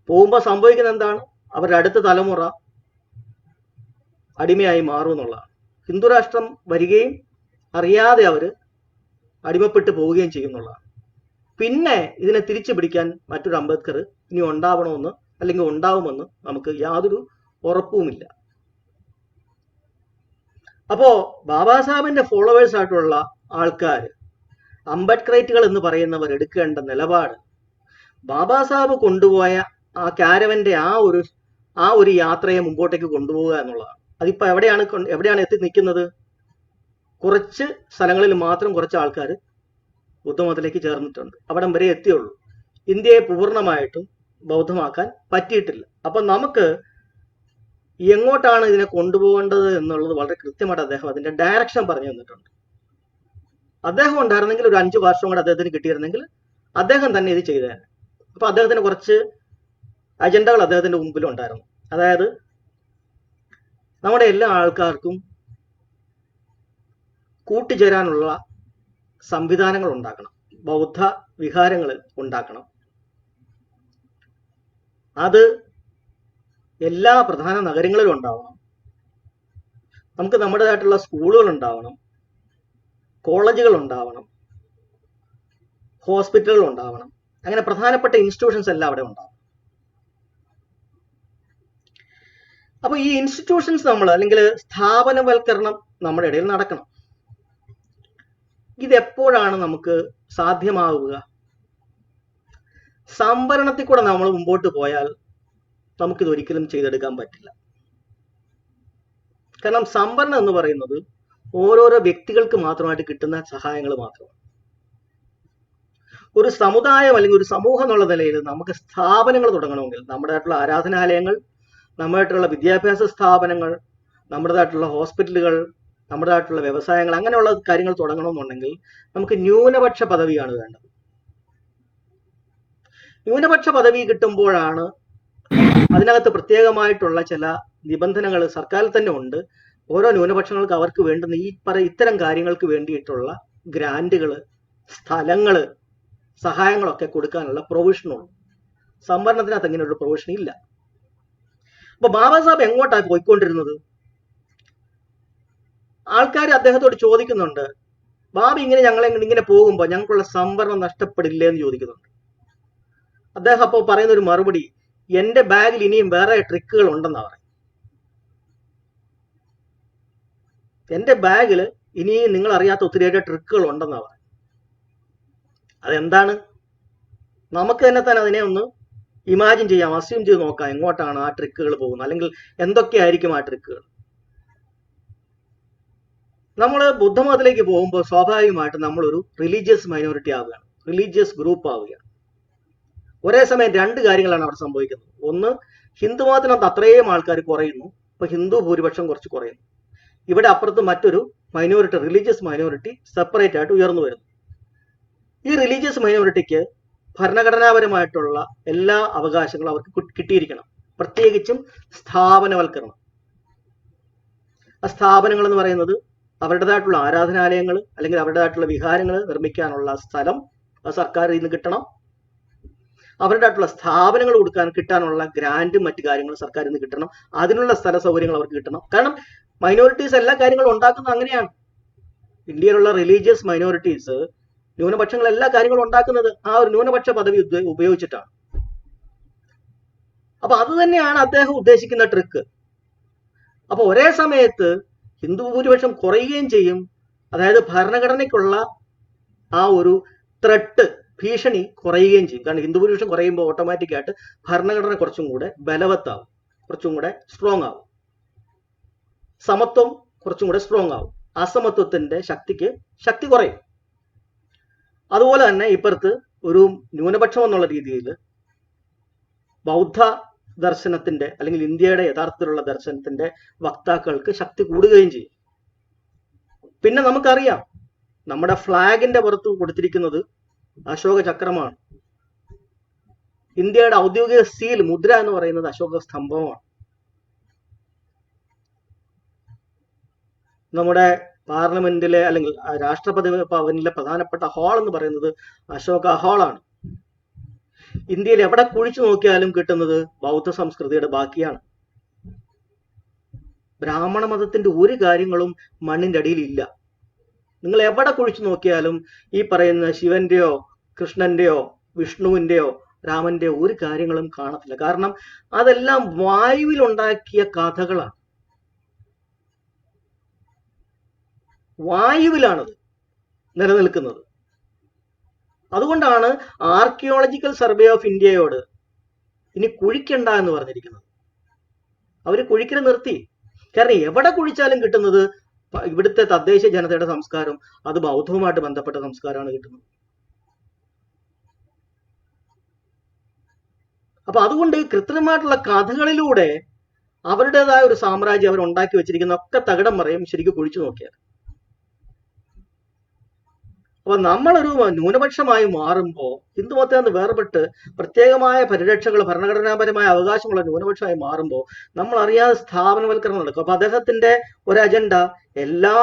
പോകുമ്പോൾ സംഭവിക്കുന്ന എന്താണ്? അവരുടെ അടുത്ത തലമുറ അടിമയായി മാറും എന്നുള്ളതാണ്. ഹിന്ദു രാഷ്ട്രം വരികയും അറിയാതെ അവര് അടിമപ്പെട്ട് പോവുകയും ചെയ്യുന്നുള്ളതാണ്. പിന്നെ ഇതിനെ തിരിച്ചു പിടിക്കാൻ മറ്റൊരു അംബേദ്കർ ഇനി ഉണ്ടാവണമെന്ന് അല്ലെങ്കിൽ ഉണ്ടാവുമെന്ന് നമുക്ക് യാതൊരു ഉറപ്പുമില്ല. അപ്പോ ബാബാസാഹിബിന്റെ ഫോളോവേഴ്സ് ആയിട്ടുള്ള ആൾക്കാർ, അംബേദ്കറേറ്റുകൾ എന്ന് പറയുന്നവർ എടുക്കേണ്ട നിലപാട്, ബാബാസാഹിബ് കൊണ്ടുപോയ ആ കാരവന്റെ ആ ഒരു യാത്രയെ മുമ്പോട്ടേക്ക് കൊണ്ടുപോവുക എന്നുള്ളതാണ്. അതിപ്പോ എവിടെയാണ് എത്തി നിൽക്കുന്നത്? കുറച്ച് സ്ഥലങ്ങളിൽ മാത്രം കുറച്ച് ആൾക്കാർ ബുദ്ധമതത്തിലേക്ക് ചേർന്നിട്ടുണ്ട്. അവിടം വരെ എത്തിയുള്ളൂ. ഇന്ത്യയെ പൂർണ്ണമായിട്ടും ബൗദ്ധമാക്കാൻ പറ്റിയിട്ടില്ല. അപ്പൊ നമുക്ക് എങ്ങോട്ടാണ് ഇതിനെ കൊണ്ടുപോകേണ്ടത് എന്നുള്ളത് വളരെ കൃത്യമായിട്ട് അദ്ദേഹം അതിന്റെ ഡയറക്ഷൻ പറഞ്ഞു തന്നിട്ടുണ്ട്. അദ്ദേഹം ഉണ്ടായിരുന്നെങ്കിൽ ഒരു 5 വർഷം കൂടെ അദ്ദേഹത്തിന് കിട്ടിയിരുന്നെങ്കിൽ അദ്ദേഹം തന്നെ ഇത് ചെയ്തേനെ. അപ്പൊ അദ്ദേഹത്തിന് കുറച്ച് അജണ്ടകൾ അദ്ദേഹത്തിന്റെ മുമ്പിൽ ഉണ്ടായിരുന്നു. അതായത് നമ്മുടെ എല്ലാ ആൾക്കാർക്കും കൂട്ടുചേരാനുള്ള സംവിധാനങ്ങൾ ഉണ്ടാക്കണം, ബൗദ്ധ വിഹാരങ്ങൾ ഉണ്ടാക്കണം. അത് എല്ലാ പ്രധാന നഗരങ്ങളിലും ഉണ്ടാവണം. നമുക്ക് നമ്മുടേതായിട്ടുള്ള സ്കൂളുകൾ ഉണ്ടാവണം, കോളേജുകൾ ഉണ്ടാവണം, ഹോസ്പിറ്റലുകൾ ഉണ്ടാവണം. അങ്ങനെ പ്രധാനപ്പെട്ട ഇൻസ്റ്റിറ്റ്യൂഷൻസ് എല്ലാം അവിടെ ഉണ്ടാവും. അപ്പൊ ഈ ഇൻസ്റ്റിറ്റ്യൂഷൻസ് നമ്മൾ അല്ലെങ്കിൽ സ്ഥാപനവൽക്കരണം നമ്മുടെ ഇടയിൽ നടക്കണം. ഇതെപ്പോഴാണ് നമുക്ക് സാധ്യമാവുക? സംവരണത്തിൽ കൂടെ നമ്മൾ മുമ്പോട്ട് പോയാൽ നമുക്കിത് ഒരിക്കലും ചെയ്തെടുക്കാൻ പറ്റില്ല. കാരണം സംവരണം എന്ന് പറയുന്നത് ഓരോരോ വ്യക്തികൾക്ക് മാത്രമായിട്ട് കിട്ടുന്ന സഹായങ്ങൾ മാത്രമാണ്. ഒരു സമുദായം അല്ലെങ്കിൽ ഒരു സമൂഹം എന്നുള്ള നിലയിൽ നമുക്ക് സ്ഥാപനങ്ങൾ തുടങ്ങണമെങ്കിൽ നമ്മുടേതായിട്ടുള്ള ആരാധനാലയങ്ങൾ, നമ്മുടേതായിട്ടുള്ള വിദ്യാഭ്യാസ സ്ഥാപനങ്ങൾ, നമ്മുടേതായിട്ടുള്ള ഹോസ്പിറ്റലുകൾ, നമ്മുടേതായിട്ടുള്ള വ്യവസായങ്ങൾ, അങ്ങനെയുള്ള കാര്യങ്ങൾ തുടങ്ങണമെന്നുണ്ടെങ്കിൽ നമുക്ക് ന്യൂനപക്ഷ പദവിയാണ് വേണ്ടത്. ന്യൂനപക്ഷ പദവി കിട്ടുമ്പോഴാണ് അതിനകത്ത് പ്രത്യേകമായിട്ടുള്ള ചില നിബന്ധനകൾ സർക്കാരിൽ തന്നെ ഉണ്ട്. ഓരോ ന്യൂനപക്ഷങ്ങൾക്ക് അവർക്ക് വേണ്ടുന്ന ഇത്തരം കാര്യങ്ങൾക്ക് വേണ്ടിയിട്ടുള്ള ഗ്രാന്റുകൾ, സ്ഥലങ്ങൾ, സഹായങ്ങളൊക്കെ കൊടുക്കാനുള്ള പ്രൊവിഷനുള്ളൂ. സംവരണത്തിനകത്ത് അങ്ങനെ ഒരു പ്രൊവിഷൻ ഇല്ല. അപ്പൊ ബാബാ സാഹബ് എങ്ങോട്ടാണ് പോയിക്കൊണ്ടിരുന്നത്? ആൾക്കാർ അദ്ദേഹത്തോട് ചോദിക്കുന്നുണ്ട്, ബാബി ഇങ്ങനെ പോകുമ്പോൾ ഞങ്ങൾക്കുള്ള സംവരണം നഷ്ടപ്പെടില്ലേ എന്ന് ചോദിക്കുന്നുണ്ട്. അദ്ദേഹം അപ്പോൾ പറയുന്ന ഒരു മറുപടി, എന്റെ ബാഗിൽ ഇനിയും വേറെ ട്രിക്കുകൾ ഉണ്ടെന്നാ പറയും. എന്റെ ബാഗിൽ ഇനിയും നിങ്ങൾ അറിയാത്ത ഒത്തിരിയേറെ ട്രിക്കുകൾ ഉണ്ടെന്നാ പറയും. അതെന്താണ്? നമുക്ക് തന്നെ അതിനെ ഒന്ന് ഇമാജിൻ ചെയ്യാം, അസ്യൂം ചെയ്ത് നോക്കാം എങ്ങോട്ടാണ് ആ ട്രിക്കുകൾ പോകുന്നത്, അല്ലെങ്കിൽ എന്തൊക്കെയായിരിക്കും ആ ട്രിക്കുകൾ. നമ്മൾ ബുദ്ധമതത്തിലേക്ക് പോകുമ്പോൾ സ്വാഭാവികമായിട്ട് നമ്മളൊരു റിലീജിയസ് മൈനോറിറ്റി ആവുകയാണ്, റിലീജിയസ് ഗ്രൂപ്പ് ആവുകയാണ്. ഒരേ സമയം രണ്ട് കാര്യങ്ങളാണ് അവിടെ സംഭവിക്കുന്നത്. ഒന്ന്, ഹിന്ദു മതത്തിനകത്ത് അത്രയും ആൾക്കാർ കുറയുന്നു, ഇപ്പൊ ഹിന്ദു ഭൂരിപക്ഷം കുറച്ച് കുറയുന്നു. ഇവിടെ അപ്പുറത്ത് മറ്റൊരു മൈനോറിറ്റി, റിലീജിയസ് മൈനോറിറ്റി സെപ്പറേറ്റ് ആയിട്ട് ഉയർന്നു വരുന്നു. ഈ റിലീജിയസ് മൈനോറിറ്റിക്ക് ഭരണഘടനാപരമായിട്ടുള്ള എല്ലാ അവകാശങ്ങളും അവർക്ക് കിട്ടിയിരിക്കണം, പ്രത്യേകിച്ചും സ്ഥാപനവൽക്കരണം. ആ സ്ഥാപനങ്ങൾ എന്ന് പറയുന്നത് അവരുടേതായിട്ടുള്ള ആരാധനാലയങ്ങൾ അല്ലെങ്കിൽ അവരുടേതായിട്ടുള്ള വിഹാരങ്ങൾ നിർമ്മിക്കാനുള്ള സ്ഥലം സർക്കാരിൽ നിന്ന് കിട്ടണം. അവരുടേതായിട്ടുള്ള സ്ഥാപനങ്ങൾ കിട്ടാനുള്ള ഗ്രാന്റും മറ്റു കാര്യങ്ങളും സർക്കാരിൽ നിന്ന് കിട്ടണം. അതിനുള്ള സ്ഥല സൗകര്യങ്ങൾ അവർക്ക് കിട്ടണം. കാരണം മൈനോറിറ്റീസ് എല്ലാ കാര്യങ്ങളും ഉണ്ടാക്കുന്നത് അങ്ങനെയാണ്. ഇന്ത്യയിലുള്ള റിലീജിയസ് മൈനോറിറ്റീസ്, ന്യൂനപക്ഷങ്ങൾ എല്ലാ കാര്യങ്ങളും ഉണ്ടാക്കുന്നത് ആ ഒരു ന്യൂനപക്ഷ പദവി ഉപയോഗിച്ചിട്ടാണ്. അപ്പൊ അത് തന്നെയാണ് അദ്ദേഹം ഉദ്ദേശിക്കുന്ന ട്രിക്ക്. അപ്പൊ ഒരേ സമയത്ത് ഹിന്ദു ഭൂരിപക്ഷം കുറയുകയും ചെയ്യും, അതായത് ഭരണഘടനയ്ക്കുള്ള ആ ഒരു ത്രെട്ട്, ഭീഷണി കുറയുകയും ചെയ്യും. കാരണം ഹിന്ദു ഭൂരിപക്ഷം കുറയുമ്പോൾ ഓട്ടോമാറ്റിക്കായിട്ട് ഭരണഘടന കുറച്ചും കൂടെ ബലവത്താവും, കുറച്ചും കൂടെ സ്ട്രോങ് ആവും. സമത്വം കുറച്ചും കൂടെ സ്ട്രോങ് ആവും, അസമത്വത്തിന്റെ ശക്തി കുറയും. അതുപോലെ തന്നെ ഇപ്പുറത്ത് ഒരു ന്യൂനപക്ഷം എന്നുള്ള രീതിയിൽ ബൗദ്ധ ദർശനത്തിന്റെ അല്ലെങ്കിൽ ഇന്ത്യയുടെ യഥാർത്ഥത്തിലുള്ള ദർശനത്തിന്റെ വക്താക്കൾക്ക് ശക്തി കൂടുകയും ചെയ്യും. പിന്നെ നമുക്കറിയാം, നമ്മുടെ ഫ്ലാഗിന്റെ പുറത്ത് കൊടുത്തിരിക്കുന്നത് അശോക ചക്രമാണ്. ഇന്ത്യയുടെ ഔദ്യോഗിക സീൽ, മുദ്ര എന്ന് പറയുന്നത് അശോക സ്തംഭമാണ്. നമ്മുടെ പാർലമെന്റിലെ അല്ലെങ്കിൽ രാഷ്ട്രപതി ഭവനിലെ പ്രധാനപ്പെട്ട ഹാൾ എന്ന് പറയുന്നത് അശോക ഹാളാണ്. ഇന്ത്യയിൽ എവിടെ കുഴിച്ചു നോക്കിയാലും കിട്ടുന്നത് ബൗദ്ധ സംസ്കൃതിയുടെ ബാക്കിയാണ്. ബ്രാഹ്മണ മതത്തിന്റെ ഒരു കാര്യങ്ങളും മണ്ണിന്റെ അടിയിൽ ഇല്ല. നിങ്ങൾ എവിടെ കുഴിച്ചു നോക്കിയാലും ഈ പറയുന്ന ശിവന്റെയോ കൃഷ്ണന്റെയോ വിഷ്ണുവിന്റെയോ രാമന്റെയോ ഒരു കാര്യങ്ങളും കാണത്തില്ല. കാരണം അതെല്ലാം വായുവിൽ ഉണ്ടാക്കിയ കഥകളാണ്. വായുവിലാണത് നിലനിൽക്കുന്നത്. അതുകൊണ്ടാണ് ആർക്കിയോളജിക്കൽ സർവേ ഓഫ് ഇന്ത്യയോട് ഇനി കുഴിക്കണ്ട എന്ന് പറഞ്ഞിരിക്കുന്നത്. അവര് കുഴിക്കൽ നിർത്തി. കാരണം എവിടെ കുഴിച്ചാലും കിട്ടുന്നത് ഇവിടുത്തെ തദ്ദേശ ജനതയുടെ സംസ്കാരം, അത് ബൗദ്ധവുമായിട്ട് ബന്ധപ്പെട്ട സംസ്കാരമാണ് കിട്ടുന്നത്. അപ്പൊ അതുകൊണ്ട് കൃത്രിമമായിട്ടുള്ള കഥകളിലൂടെ അവരുടേതായ ഒരു സാമ്രാജ്യം അവർ ഉണ്ടാക്കി വെച്ചിരിക്കുന്ന ഒക്കെ തകിടം മറിയും ശരിക്കും കുഴിച്ചു നോക്കിയാൽ. അപ്പൊ നമ്മളൊരു ന്യൂനപക്ഷമായി മാറുമ്പോൾ, ഹിന്ദുമതത്തിൽ നിന്ന് വേർപെട്ട് പ്രത്യേകമായ പരിരക്ഷകൾ, ഭരണഘടനാപരമായ അവകാശമുള്ള ന്യൂനപക്ഷമായി മാറുമ്പോൾ നമ്മൾ അറിയാതെ സ്ഥാപനവൽക്കരണം നടക്കും. അപ്പൊ അദ്ദേഹത്തിന്റെ ഒരു അജണ്ട എല്ലാ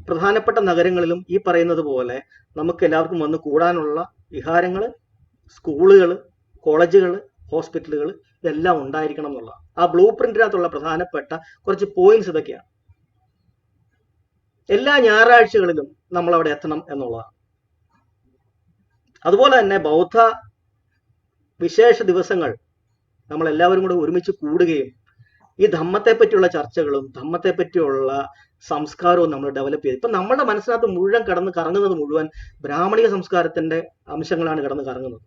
പ്രധാനപ്പെട്ട നഗരങ്ങളിലും ഈ പറയുന്നത് പോലെ നമുക്ക് എല്ലാവർക്കും വന്ന് കൂടാനുള്ള വിഹാരങ്ങൾ, സ്കൂളുകൾ, കോളേജുകൾ, ഹോസ്പിറ്റലുകൾ ഇതെല്ലാം ഉണ്ടായിരിക്കണം എന്നുള്ള ആ ബ്ലൂ പ്രിന്റിനകത്തുള്ള പ്രധാനപ്പെട്ട കുറച്ച് പോയിന്റ്സ് ഇതൊക്കെയാണ്. എല്ലാ ഞായറാഴ്ചകളിലും നമ്മൾ അവിടെ എത്തണം എന്നുള്ളതാണ്. അതുപോലെ തന്നെ ബൗദ്ധ വിശേഷ ദിവസങ്ങൾ നമ്മൾ എല്ലാവരും കൂടെ ഒരുമിച്ച് കൂടുകയും ഈ ധമ്മത്തെ പറ്റിയുള്ള ചർച്ചകളും ധമ്മത്തെ പറ്റിയുള്ള സംസ്കാരവും നമ്മൾ ഡെവലപ്പ് ചെയ്ത് ഇപ്പൊ നമ്മുടെ മനസ്സിനകത്ത് മുഴുവൻ കറങ്ങുന്നത് മുഴുവൻ ബ്രാഹ്മണിക സംസ്കാരത്തിന്റെ അംശങ്ങളാണ് കിടന്ന് കറങ്ങുന്നത്.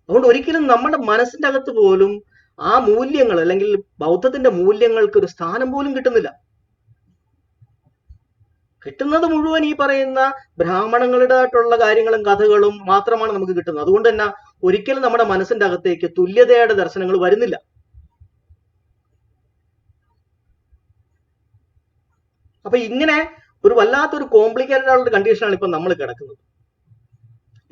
അതുകൊണ്ട് ഒരിക്കലും നമ്മുടെ മനസ്സിന്റെ അകത്ത് പോലും ആ മൂല്യങ്ങൾ അല്ലെങ്കിൽ ബൗദ്ധത്തിന്റെ മൂല്യങ്ങൾക്ക് ഒരു സ്ഥാനം പോലും കിട്ടുന്നില്ല. കിട്ടുന്നത് മുഴുവൻ ഈ പറയുന്ന ബ്രാഹ്മണങ്ങളുടേതായിട്ടുള്ള കാര്യങ്ങളും കഥകളും മാത്രമാണ് നമുക്ക് കിട്ടുന്നത്. അതുകൊണ്ട് തന്നെ ഒരിക്കലും നമ്മുടെ മനസ്സിന്റെ അകത്തേക്ക് തുല്യതയുടെ ദർശനങ്ങൾ വരുന്നില്ല. അപ്പൊ ഇങ്ങനെ ഒരു വല്ലാത്തൊരു കോംപ്ലിക്കേറ്റഡ് ആയിട്ടുള്ള കണ്ടീഷനാണ് ഇപ്പൊ നമ്മൾ കിടക്കുന്നത്.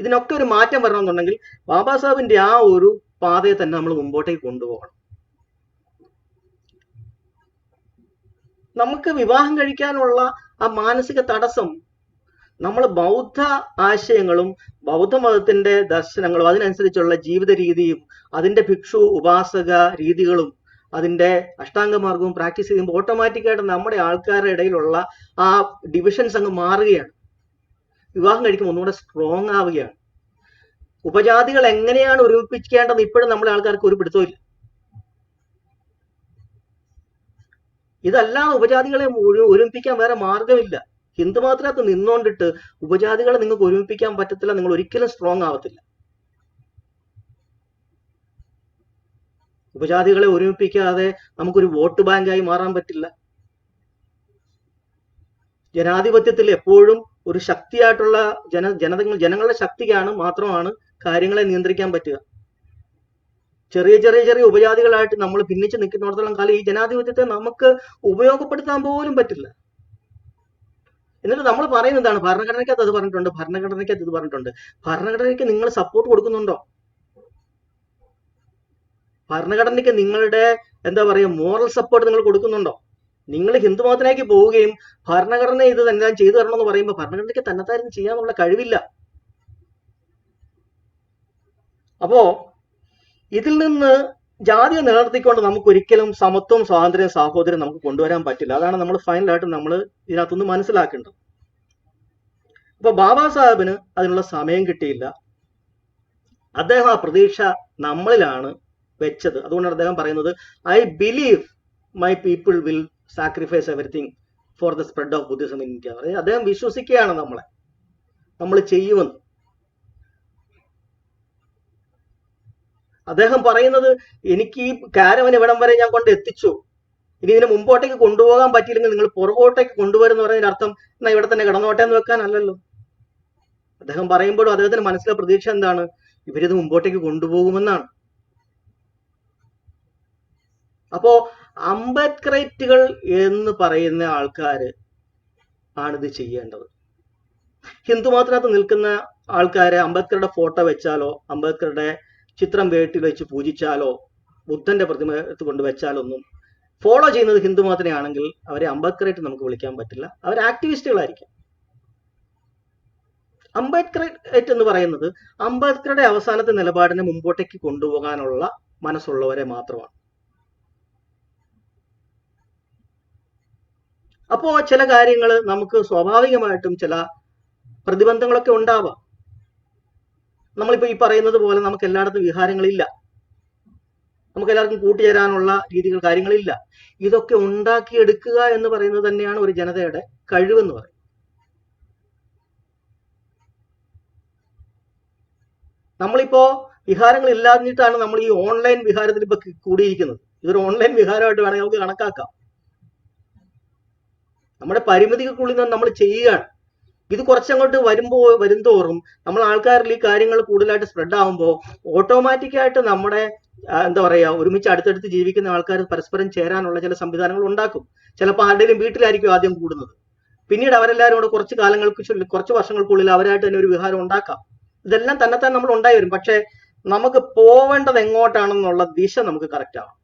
ഇതിനൊക്കെ ഒരു മാറ്റം വരണമെന്നുണ്ടെങ്കിൽ ബാബാ സാഹിബിന്റെ ആ ഒരു പാതയെ തന്നെ നമ്മൾ മുമ്പോട്ടേക്ക് കൊണ്ടുപോകണം. നമുക്ക് വിവാഹം കഴിക്കാനുള്ള ആ മാനസിക തടസ്സം നമ്മൾ ബൗദ്ധ ആശയങ്ങളും ബൗദ്ധമതത്തിന്റെ ദർശനങ്ങളും അതിനനുസരിച്ചുള്ള ജീവിത രീതിയും അതിന്റെ ഭിക്ഷു ഉപാസക രീതികളും അതിന്റെ അഷ്ടാംഗമാർഗവും പ്രാക്ടീസ് ചെയ്യുമ്പോൾ ഓട്ടോമാറ്റിക്കായിട്ട് നമ്മുടെ ആൾക്കാരുടെ ഇടയിലുള്ള ആ ഡിവിഷൻസ് അങ്ങ് മാറുകയാണ്. വിവാഹം കഴിക്കുമ്പോൾ ഒന്നുകൂടെ സ്ട്രോങ് ആവുകയാണ്. ഉപജാതികൾ എങ്ങനെയാണ് ഒരുമിപ്പിക്കേണ്ടത് ഇപ്പോഴും നമ്മളെ ആൾക്കാർക്ക് ഒരു പിടുത്തവും ഇല്ല. ഇതല്ലാതെ ഉപജാതികളെ ഒരുമിപ്പിക്കാൻ വേറെ മാർഗമില്ല. ഹിന്ദു മാത്രത്ത് നിന്നോണ്ടിട്ട് ഉപജാതികളെ നിങ്ങൾക്ക് ഒരുമിപ്പിക്കാൻ പറ്റത്തില്ല. നിങ്ങൾ ഒരിക്കലും സ്ട്രോങ് ആവത്തില്ല. ഉപജാതികളെ ഒരുമിപ്പിക്കാതെ നമുക്കൊരു വോട്ട് ബാങ്കായി മാറാൻ പറ്റില്ല. ജനാധിപത്യത്തിൽ എപ്പോഴും ഒരു ശക്തിയായിട്ടുള്ള ജനങ്ങളുടെ ശക്തിക്കാണ് മാത്രമാണ് കാര്യങ്ങളെ നിയന്ത്രിക്കാൻ പറ്റുക. ചെറിയ ഉപജാതികളായിട്ട് നമ്മൾ ഭിന്നിച്ച് നിൽക്കുന്നിടത്തോളം കാലം ഈ ജനാധിപത്യത്തെ നമുക്ക് ഉപയോഗപ്പെടുത്താൻ പോലും പറ്റില്ല. എന്നിട്ട് നമ്മൾ പറയുന്നത് എന്താണ്? ഭരണഘടനയ്ക്കകത്ത് അത് പറഞ്ഞിട്ടുണ്ട്, ഭരണഘടനയ്ക്കകത്ത് ഇത് പറഞ്ഞിട്ടുണ്ട്. ഭരണഘടനയ്ക്ക് നിങ്ങൾ സപ്പോർട്ട് കൊടുക്കുന്നുണ്ടോ? ഭരണഘടനയ്ക്ക് നിങ്ങളുടെ എന്താ പറയുക മോറൽ സപ്പോർട്ട് നിങ്ങൾ കൊടുക്കുന്നുണ്ടോ? നിങ്ങൾ ഹിന്ദു മതത്തിലേക്ക് പോവുകയും ഭരണഘടന ഇത് തന്നെ ചെയ്തു തരണം എന്ന് പറയുമ്പോൾ ഭരണഘടനയ്ക്ക് തന്നെത്താരും ചെയ്യാനുള്ള കഴിവില്ല. അപ്പോ ഇതിൽ നിന്ന് ജാതിയെ നിലനിർത്തിക്കൊണ്ട് നമുക്ക് ഒരിക്കലും സമത്വം സ്വാതന്ത്ര്യം സാഹോദര്യം നമുക്ക് കൊണ്ടുവരാൻ പറ്റില്ല. അതാണ് നമ്മൾ ഫൈനലായിട്ട് നമ്മൾ ഇതിനകത്തുനിന്ന് മനസ്സിലാക്കേണ്ടത്. അപ്പൊ ബാബാ സാഹിബിന് അതിനുള്ള സമയം കിട്ടിയില്ല. അദ്ദേഹം ആ പ്രതീക്ഷ നമ്മളിലാണ് വെച്ചത്. അതുകൊണ്ടാണ് അദ്ദേഹം പറയുന്നത് I believe my people will sacrifice everything for the spread of Buddhism in India. അദ്ദേഹം വിശ്വസിക്കുകയാണ് നമ്മൾ ചെയ്യുമെന്ന്. അദ്ദേഹം പറയുന്നത് എനിക്ക് ഈ കാരവൻ ഇവിടം വരെ ഞാൻ കൊണ്ട് എത്തിച്ചു, ഇനി ഇതിന് മുമ്പോട്ടേക്ക് കൊണ്ടുപോകാൻ പറ്റിയില്ലെങ്കിൽ നിങ്ങൾ പുറകോട്ടേക്ക് കൊണ്ടുവരുന്ന പറയുന്നതിന്റെ അർത്ഥം എന്നാ ഇവിടെ തന്നെ കിടന്നോട്ടെ എന്ന് വെക്കാനല്ലല്ലോ. അദ്ദേഹം പറയുമ്പോഴും അദ്ദേഹത്തിന് മനസ്സിലെ പ്രതീക്ഷ എന്താണ്? ഇവരിത് മുമ്പോട്ടേക്ക് കൊണ്ടുപോകുമെന്നാണ്. അപ്പോ അംബേദ്കറേറ്റുകൾ എന്ന് പറയുന്ന ആൾക്കാര് ആണിത് ചെയ്യേണ്ടത്. ഹിന്ദു മതത്തിനകത്ത് നിൽക്കുന്ന ആൾക്കാരെ അംബേദ്കറുടെ ഫോട്ടോ വെച്ചാലോ അംബേദ്കറുടെ ചിത്രം വീട്ടിൽ വെച്ച് പൂജിച്ചാലോ ബുദ്ധന്റെ പ്രതിമ കൊണ്ട് വെച്ചാലൊന്നും ഫോളോ ചെയ്യുന്നത് ഹിന്ദു മതത്തിനെ ആണെങ്കിൽ അവരെ അംബേദ്കറേറ്റ് നമുക്ക് വിളിക്കാൻ പറ്റില്ല. അവർ ആക്ടിവിസ്റ്റുകളായിരിക്കും. അംബേദ്കറേറ്റ് എന്ന് പറയുന്നത് അംബേദ്കറുടെ അവസാനത്തെ നിലപാടിനെ മുമ്പോട്ടേക്ക് കൊണ്ടുപോകാനുള്ള മനസ്സുള്ളവരെ മാത്രമാണ്. അപ്പോ ചില കാര്യങ്ങൾ നമുക്ക് സ്വാഭാവികമായിട്ടും ചില പ്രതിബന്ധങ്ങളൊക്കെ ഉണ്ടാവാം. നമ്മളിപ്പോ ഈ പറയുന്നത് പോലെ നമുക്ക് എല്ലായിടത്തും വിഹാരങ്ങളില്ല, നമുക്ക് എല്ലാവർക്കും കൂട്ടുചേരാനുള്ള രീതികൾ കാര്യങ്ങളില്ല. ഇതൊക്കെ ഉണ്ടാക്കിയെടുക്കുക എന്ന് പറയുന്നത് തന്നെയാണ് ഒരു ജനതയുടെ കഴിവെന്ന് പറയുന്നത്. നമ്മളിപ്പോ വിഹാരങ്ങൾ ഇല്ലാഞ്ഞിട്ടാണ് നമ്മൾ ഈ ഓൺലൈൻ വിഹാരത്തിൽ ഇപ്പൊ കൂടിയിരിക്കുന്നത്. ഇതൊരു ഓൺലൈൻ വിഹാരമായിട്ട് വേണമെങ്കിൽ നമുക്ക് കണക്കാക്കാം. നമ്മുടെ പരിമിതികൾക്കുള്ളിൽ നിന്ന് നമ്മൾ ചെയ്യുകയാണ്. ഇത് കുറച്ചങ്ങോട്ട് വരുംതോറും നമ്മൾ ആൾക്കാരിൽ ഈ കാര്യങ്ങൾ കൂടുതലായിട്ട് സ്പ്രെഡ് ആകുമ്പോൾ ഓട്ടോമാറ്റിക്കായിട്ട് നമ്മുടെ എന്താ പറയാ ഒരുമിച്ച് അടുത്തടുത്ത് ജീവിക്കുന്ന ആൾക്കാർ പരസ്പരം ചേരാനുള്ള ചില സംവിധാനങ്ങൾ ഉണ്ടാക്കും. ചിലപ്പോൾ ആരുടെയും വീട്ടിലായിരിക്കും ആദ്യം കൂടുന്നത്. പിന്നീട് അവരെല്ലാവരും കൂടെ കുറച്ച് വർഷങ്ങൾക്കുള്ളിൽ അവരായിട്ട് തന്നെ ഒരു വിഹാരം ഉണ്ടാക്കാം. ഇതെല്ലാം തന്നെത്താൻ നമ്മൾ ഉണ്ടായി വരും. പക്ഷെ നമുക്ക് പോവേണ്ടത് എങ്ങോട്ടാണെന്നുള്ള ദിശ നമുക്ക് കറക്റ്റ് ആവും.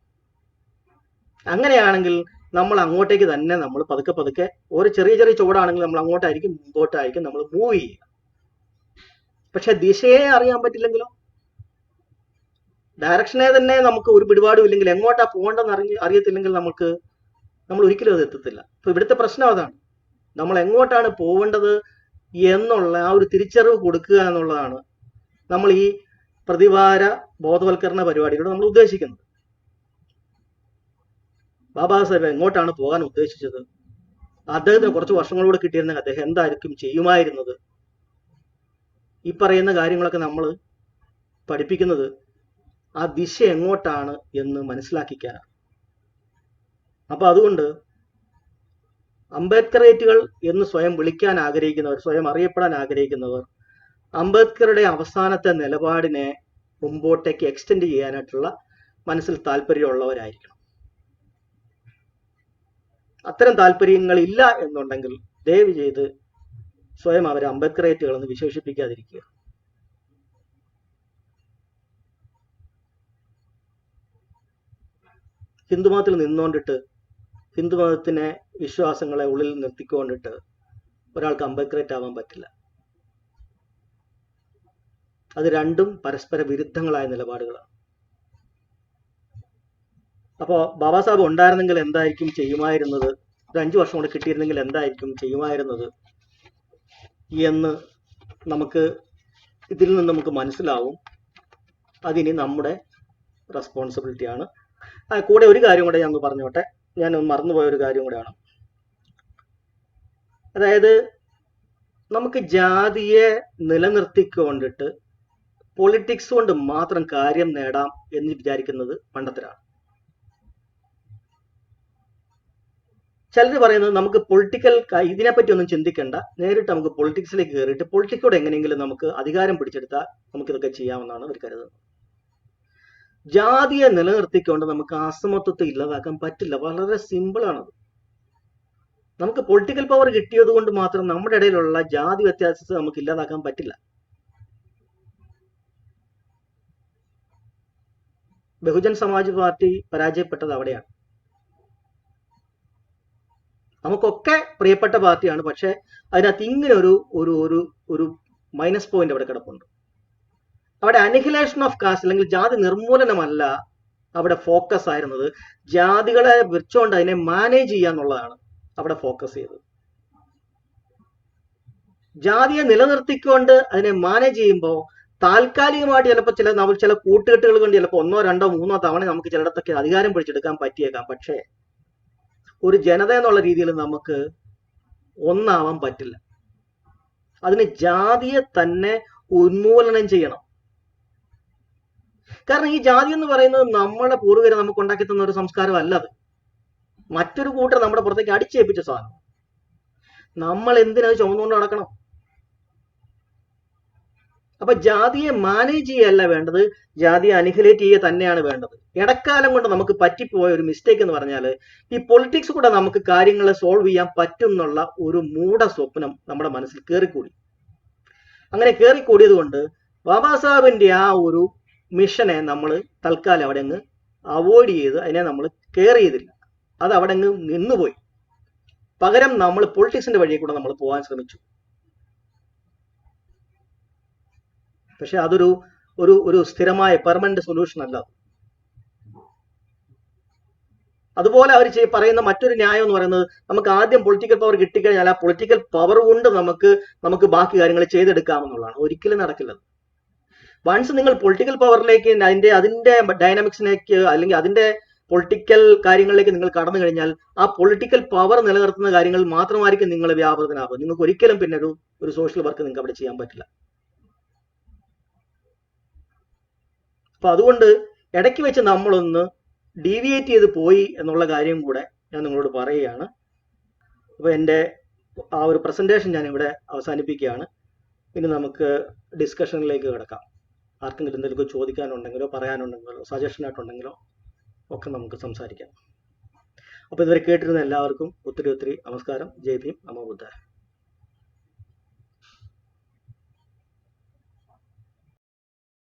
അങ്ങനെയാണെങ്കിൽ നമ്മൾ അങ്ങോട്ടേക്ക് തന്നെ നമ്മൾ പതുക്കെ ഒരു ചെറിയ ചുവടാണെങ്കിൽ നമ്മൾ മുമ്പോട്ടായിരിക്കും നമ്മൾ മൂവ് ചെയ്യുക. പക്ഷെ ദിശയെ അറിയാൻ പറ്റില്ലെങ്കിലോ? ഡയറക്ഷനെ തന്നെ നമുക്ക് ഒരു പിടിപാടും ഇല്ലെങ്കിൽ, എങ്ങോട്ടാ പോകേണ്ടെന്ന് അറിയത്തില്ലെങ്കിൽ നമ്മൾ ഒരിക്കലും അത് എത്തത്തില്ല. അപ്പൊ ഇവിടുത്തെ പ്രശ്നം അതാണ്, നമ്മൾ എങ്ങോട്ടാണ് പോവേണ്ടത് എന്നുള്ള ആ ഒരു തിരിച്ചറിവ് കൊടുക്കുക എന്നുള്ളതാണ് നമ്മൾ ഈ പ്രതിവാര ബോധവൽക്കരണ പരിപാടിയിലൂടെ നമ്മൾ ഉദ്ദേശിക്കുന്നത്. ബാബാ സാഹേബ് എങ്ങോട്ടാണ് പോകാൻ ഉദ്ദേശിച്ചത്, അദ്ദേഹത്തിന് കുറച്ച് വർഷങ്ങളോട് കിട്ടിയിരുന്നെങ്കിൽ അദ്ദേഹം എന്തായിരിക്കും ചെയ്യുമായിരുന്നത്, ഈ പറയുന്ന കാര്യങ്ങളൊക്കെ നമ്മൾ പഠിപ്പിക്കുന്നത് ആ ദിശ എങ്ങോട്ടാണ് എന്ന് മനസ്സിലാക്കിക്കാനാണ്. അപ്പൊ അതുകൊണ്ട് അംബേദ്കറേറ്റുകൾ എന്ന് സ്വയം വിളിക്കാൻ ആഗ്രഹിക്കുന്നവർ, സ്വയം അറിയപ്പെടാൻ ആഗ്രഹിക്കുന്നവർ, അംബേദ്കറുടെ അവസാനത്തെ നിലപാടിനെ മുമ്പോട്ടേക്ക് എക്സ്റ്റെൻഡ് ചെയ്യാനായിട്ടുള്ള മനസ്സിൽ താല്പര്യമുള്ളവരായിരിക്കണം. അത്തരം താല്പര്യങ്ങൾ ഇല്ല എന്നുണ്ടെങ്കിൽ ദയവ് ചെയ്ത് സ്വയം അവരെ അംബേദ്കറേറ്റുകൾ എന്ന് വിശേഷിപ്പിക്കാതിരിക്കുക. ഹിന്ദുമതത്തിൽ നിന്നുകൊണ്ടിട്ട്, ഹിന്ദുമതത്തിനെ വിശ്വാസങ്ങളെ ഉള്ളിൽ നിർത്തിക്കൊണ്ടിട്ട് ഒരാൾക്ക് അംബേദ്കറേറ്റ് ആവാൻ പറ്റില്ല. അത് രണ്ടും പരസ്പര വിരുദ്ധങ്ങളായ നിലപാടുകളാണ്. അപ്പോൾ ബാബാ സാഹേബ് ഉണ്ടായിരുന്നെങ്കിൽ എന്തായിരിക്കും ചെയ്യുമായിരുന്നത്, ഒരു 5 വർഷം കൊണ്ട് കിട്ടിയിരുന്നെങ്കിൽ എന്തായിരിക്കും ചെയ്യുമായിരുന്നത് എന്ന് നമുക്ക് ഇതിൽ നിന്ന് നമുക്ക് മനസ്സിലാവും. അതിനി നമ്മുടെ റെസ്പോൺസിബിലിറ്റിയാണ്. കൂടെ ഒരു കാര്യം കൂടെ ഞാൻ പറഞ്ഞോട്ടെ, ഞാൻ മറന്നുപോയ ഒരു കാര്യം കൂടെയാണ്. അതായത് നമുക്ക് ജാതിയെ നിലനിർത്തിക്കൊണ്ടിട്ട് പൊളിറ്റിക്സ് കൊണ്ട് മാത്രം കാര്യം നേടാം എന്ന് വിചാരിക്കുന്നത് പണ്ടത്തരാണ്. ചിലർ പറയുന്നത് നമുക്ക് പൊളിറ്റിക്കൽ ഇതിനെപ്പറ്റി ഒന്നും ചിന്തിക്കേണ്ട, നേരിട്ട് നമുക്ക് പൊളിറ്റിക്സിലേക്ക് കയറിയിട്ട് പൊളിറ്റിക്സോട് എങ്ങനെയെങ്കിലും നമുക്ക് അധികാരം പിടിച്ചെടുത്താൽ നമുക്കിതൊക്കെ ചെയ്യാമെന്നാണ് അവർ കരുതുന്നത്. ജാതിയെ നിലനിർത്തിക്കൊണ്ട് നമുക്ക് അസമത്വത്തെ ഇല്ലാതാക്കാൻ പറ്റില്ല. വളരെ സിമ്പിളാണത്. നമുക്ക് പൊളിറ്റിക്കൽ പവർ കിട്ടിയത് കൊണ്ട് മാത്രം നമ്മുടെ ഇടയിലുള്ള ജാതി വ്യത്യാസത്തെ നമുക്ക് ഇല്ലാതാക്കാൻ പറ്റില്ല. ബഹുജൻ സമാജ് പാർട്ടി പരാജയപ്പെട്ടത് അവിടെയാണ്. നമുക്കൊക്കെ പ്രിയപ്പെട്ട പാർട്ടിയാണ്, പക്ഷെ അതിനകത്ത് ഇങ്ങനെ ഒരു മൈനസ് പോയിന്റ് അവിടെ കിടപ്പുണ്ട്. അവിടെ അനിഹിലേഷൻ ഓഫ് കാസ്റ്റ് അല്ലെങ്കിൽ ജാതി നിർമൂലനമല്ല അവിടെ ഫോക്കസ് ആയിരുന്നത്, ജാതികളെ വെച്ചുകൊണ്ട് അതിനെ മാനേജ് ചെയ്യാന്നുള്ളതാണ് അവിടെ ഫോക്കസ് ചെയ്തത്. ജാതിയെ നിലനിർത്തിക്കൊണ്ട് അതിനെ മാനേജ് ചെയ്യുമ്പോൾ താൽക്കാലികമായിട്ട് ചിലപ്പോൾ ചില കൂട്ടുകെട്ടുകൾ കൊണ്ട് ചിലപ്പോൾ 1, 2, 3 തവണ നമുക്ക് ചിലയിടത്തൊക്കെ അധികാരം പിടിച്ചെടുക്കാൻ പറ്റിയേക്കാം. പക്ഷേ ഒരു ജനത എന്നുള്ള രീതിയിൽ നമുക്ക് ഒന്നാവാൻ പറ്റില്ല. അതിന് ജാതിയെ തന്നെ ഉന്മൂലനം ചെയ്യണം. കാരണം ഈ ജാതി എന്ന് പറയുന്നത് നമ്മുടെ പൂർവികരെ നമുക്ക് ഉണ്ടാക്കി തന്ന ഒരു സംസ്കാരം അല്ലത്. മറ്റൊരു കൂട്ടർ നമ്മുടെ പുറത്തേക്ക് അടിച്ചേൽപ്പിച്ച സാധനം. നമ്മൾ എന്തിനത് ചുമന്നുകൊണ്ട് നടക്കണം? അപ്പൊ ജാതിയെ മാനേജ് ചെയ്യല്ല വേണ്ടത്, ജാതിയെ അനിഹിലേറ്റ് ചെയ്യുക തന്നെയാണ് വേണ്ടത്. ഇടക്കാലം കൊണ്ട് നമുക്ക് പറ്റിപ്പോയ ഒരു മിസ്റ്റേക്ക് എന്ന് പറഞ്ഞാൽ ഈ പൊളിറ്റിക്സ് കൂടെ നമുക്ക് കാര്യങ്ങളെ സോൾവ് ചെയ്യാൻ പറ്റും എന്നുള്ള ഒരു മൂഢ സ്വപ്നം നമ്മുടെ മനസ്സിൽ കയറിക്കൂടി. അങ്ങനെ കയറിക്കൂടിയത് കൊണ്ട് ബാബാ സാഹേബിന്റെ ആ ഒരു മിഷനെ നമ്മൾ തൽക്കാലം അവിടെ അങ്ങ് അവോയ്ഡ് ചെയ്ത് അതിനെ നമ്മൾ കെയർ ചെയ്തില്ല. അത് അവിടെ അങ്ങ് നിന്നുപോയി. പകരം നമ്മൾ പൊളിറ്റിക്സിന്റെ വഴിയെ കൂടെ നമ്മൾ പോകാൻ ശ്രമിച്ചു. പക്ഷെ അതൊരു ഒരു സ്ഥിരമായ പെർമനന്റ് സൊല്യൂഷൻ അല്ല. അതുപോലെ അവർ പറയുന്ന മറ്റൊരു ന്യായം എന്ന് പറയുന്നത് നമുക്ക് ആദ്യം പൊളിറ്റിക്കൽ പവർ കിട്ടിക്കഴിഞ്ഞാൽ ആ പൊളിറ്റിക്കൽ പവർ കൊണ്ട് നമുക്ക് ബാക്കി കാര്യങ്ങൾ ചെയ്തെടുക്കാമെന്നുള്ളതാണ്. ഒരിക്കലും നടക്കില്ല. വൺസ് നിങ്ങൾ പൊളിറ്റിക്കൽ പവറിലേക്ക് അതിന്റെ ഡൈനാമിക്സിലേക്ക് അല്ലെങ്കിൽ അതിന്റെ പൊളിറ്റിക്കൽ കാര്യങ്ങളിലേക്ക് നിങ്ങൾ കടന്നു കഴിഞ്ഞാൽ ആ പൊളിറ്റിക്കൽ പവർ നിലനിർത്തുന്ന കാര്യങ്ങൾ മാത്രമായിരിക്കും നിങ്ങൾ വ്യാപൃതനാകും. നിങ്ങൾക്ക് ഒരിക്കലും പിന്നെ ഒരു സോഷ്യൽ വർക്ക് നിങ്ങൾക്ക് അവിടെ ചെയ്യാൻ പറ്റില്ല. അപ്പൊ അതുകൊണ്ട് ഇടയ്ക്ക് വെച്ച് നമ്മളൊന്ന് ഡീവിയേറ്റ് ചെയ്ത് പോയി എന്നുള്ള കാര്യം കൂടെ ഞാൻ നിങ്ങളോട് പറയുകയാണ്. അപ്പൊ എൻ്റെ ആ ഒരു പ്രസന്റേഷൻ ഞാൻ ഇവിടെ അവസാനിപ്പിക്കുകയാണ്. ഇനി നമുക്ക് ഡിസ്കഷനിലേക്ക് കിടക്കാം. ആർക്കെങ്കിലും എന്തെങ്കിലും ചോദിക്കാനുണ്ടെങ്കിലോ പറയാനുണ്ടെങ്കിലോ സജഷനായിട്ടുണ്ടെങ്കിലോ ഒക്കെ നമുക്ക് സംസാരിക്കാം. അപ്പോൾ ഇതുവരെ കേട്ടിരുന്ന എല്ലാവർക്കും ഒത്തിരി നമസ്കാരം. ജയ് ഭീം, നമോ ബുദ്ധായ.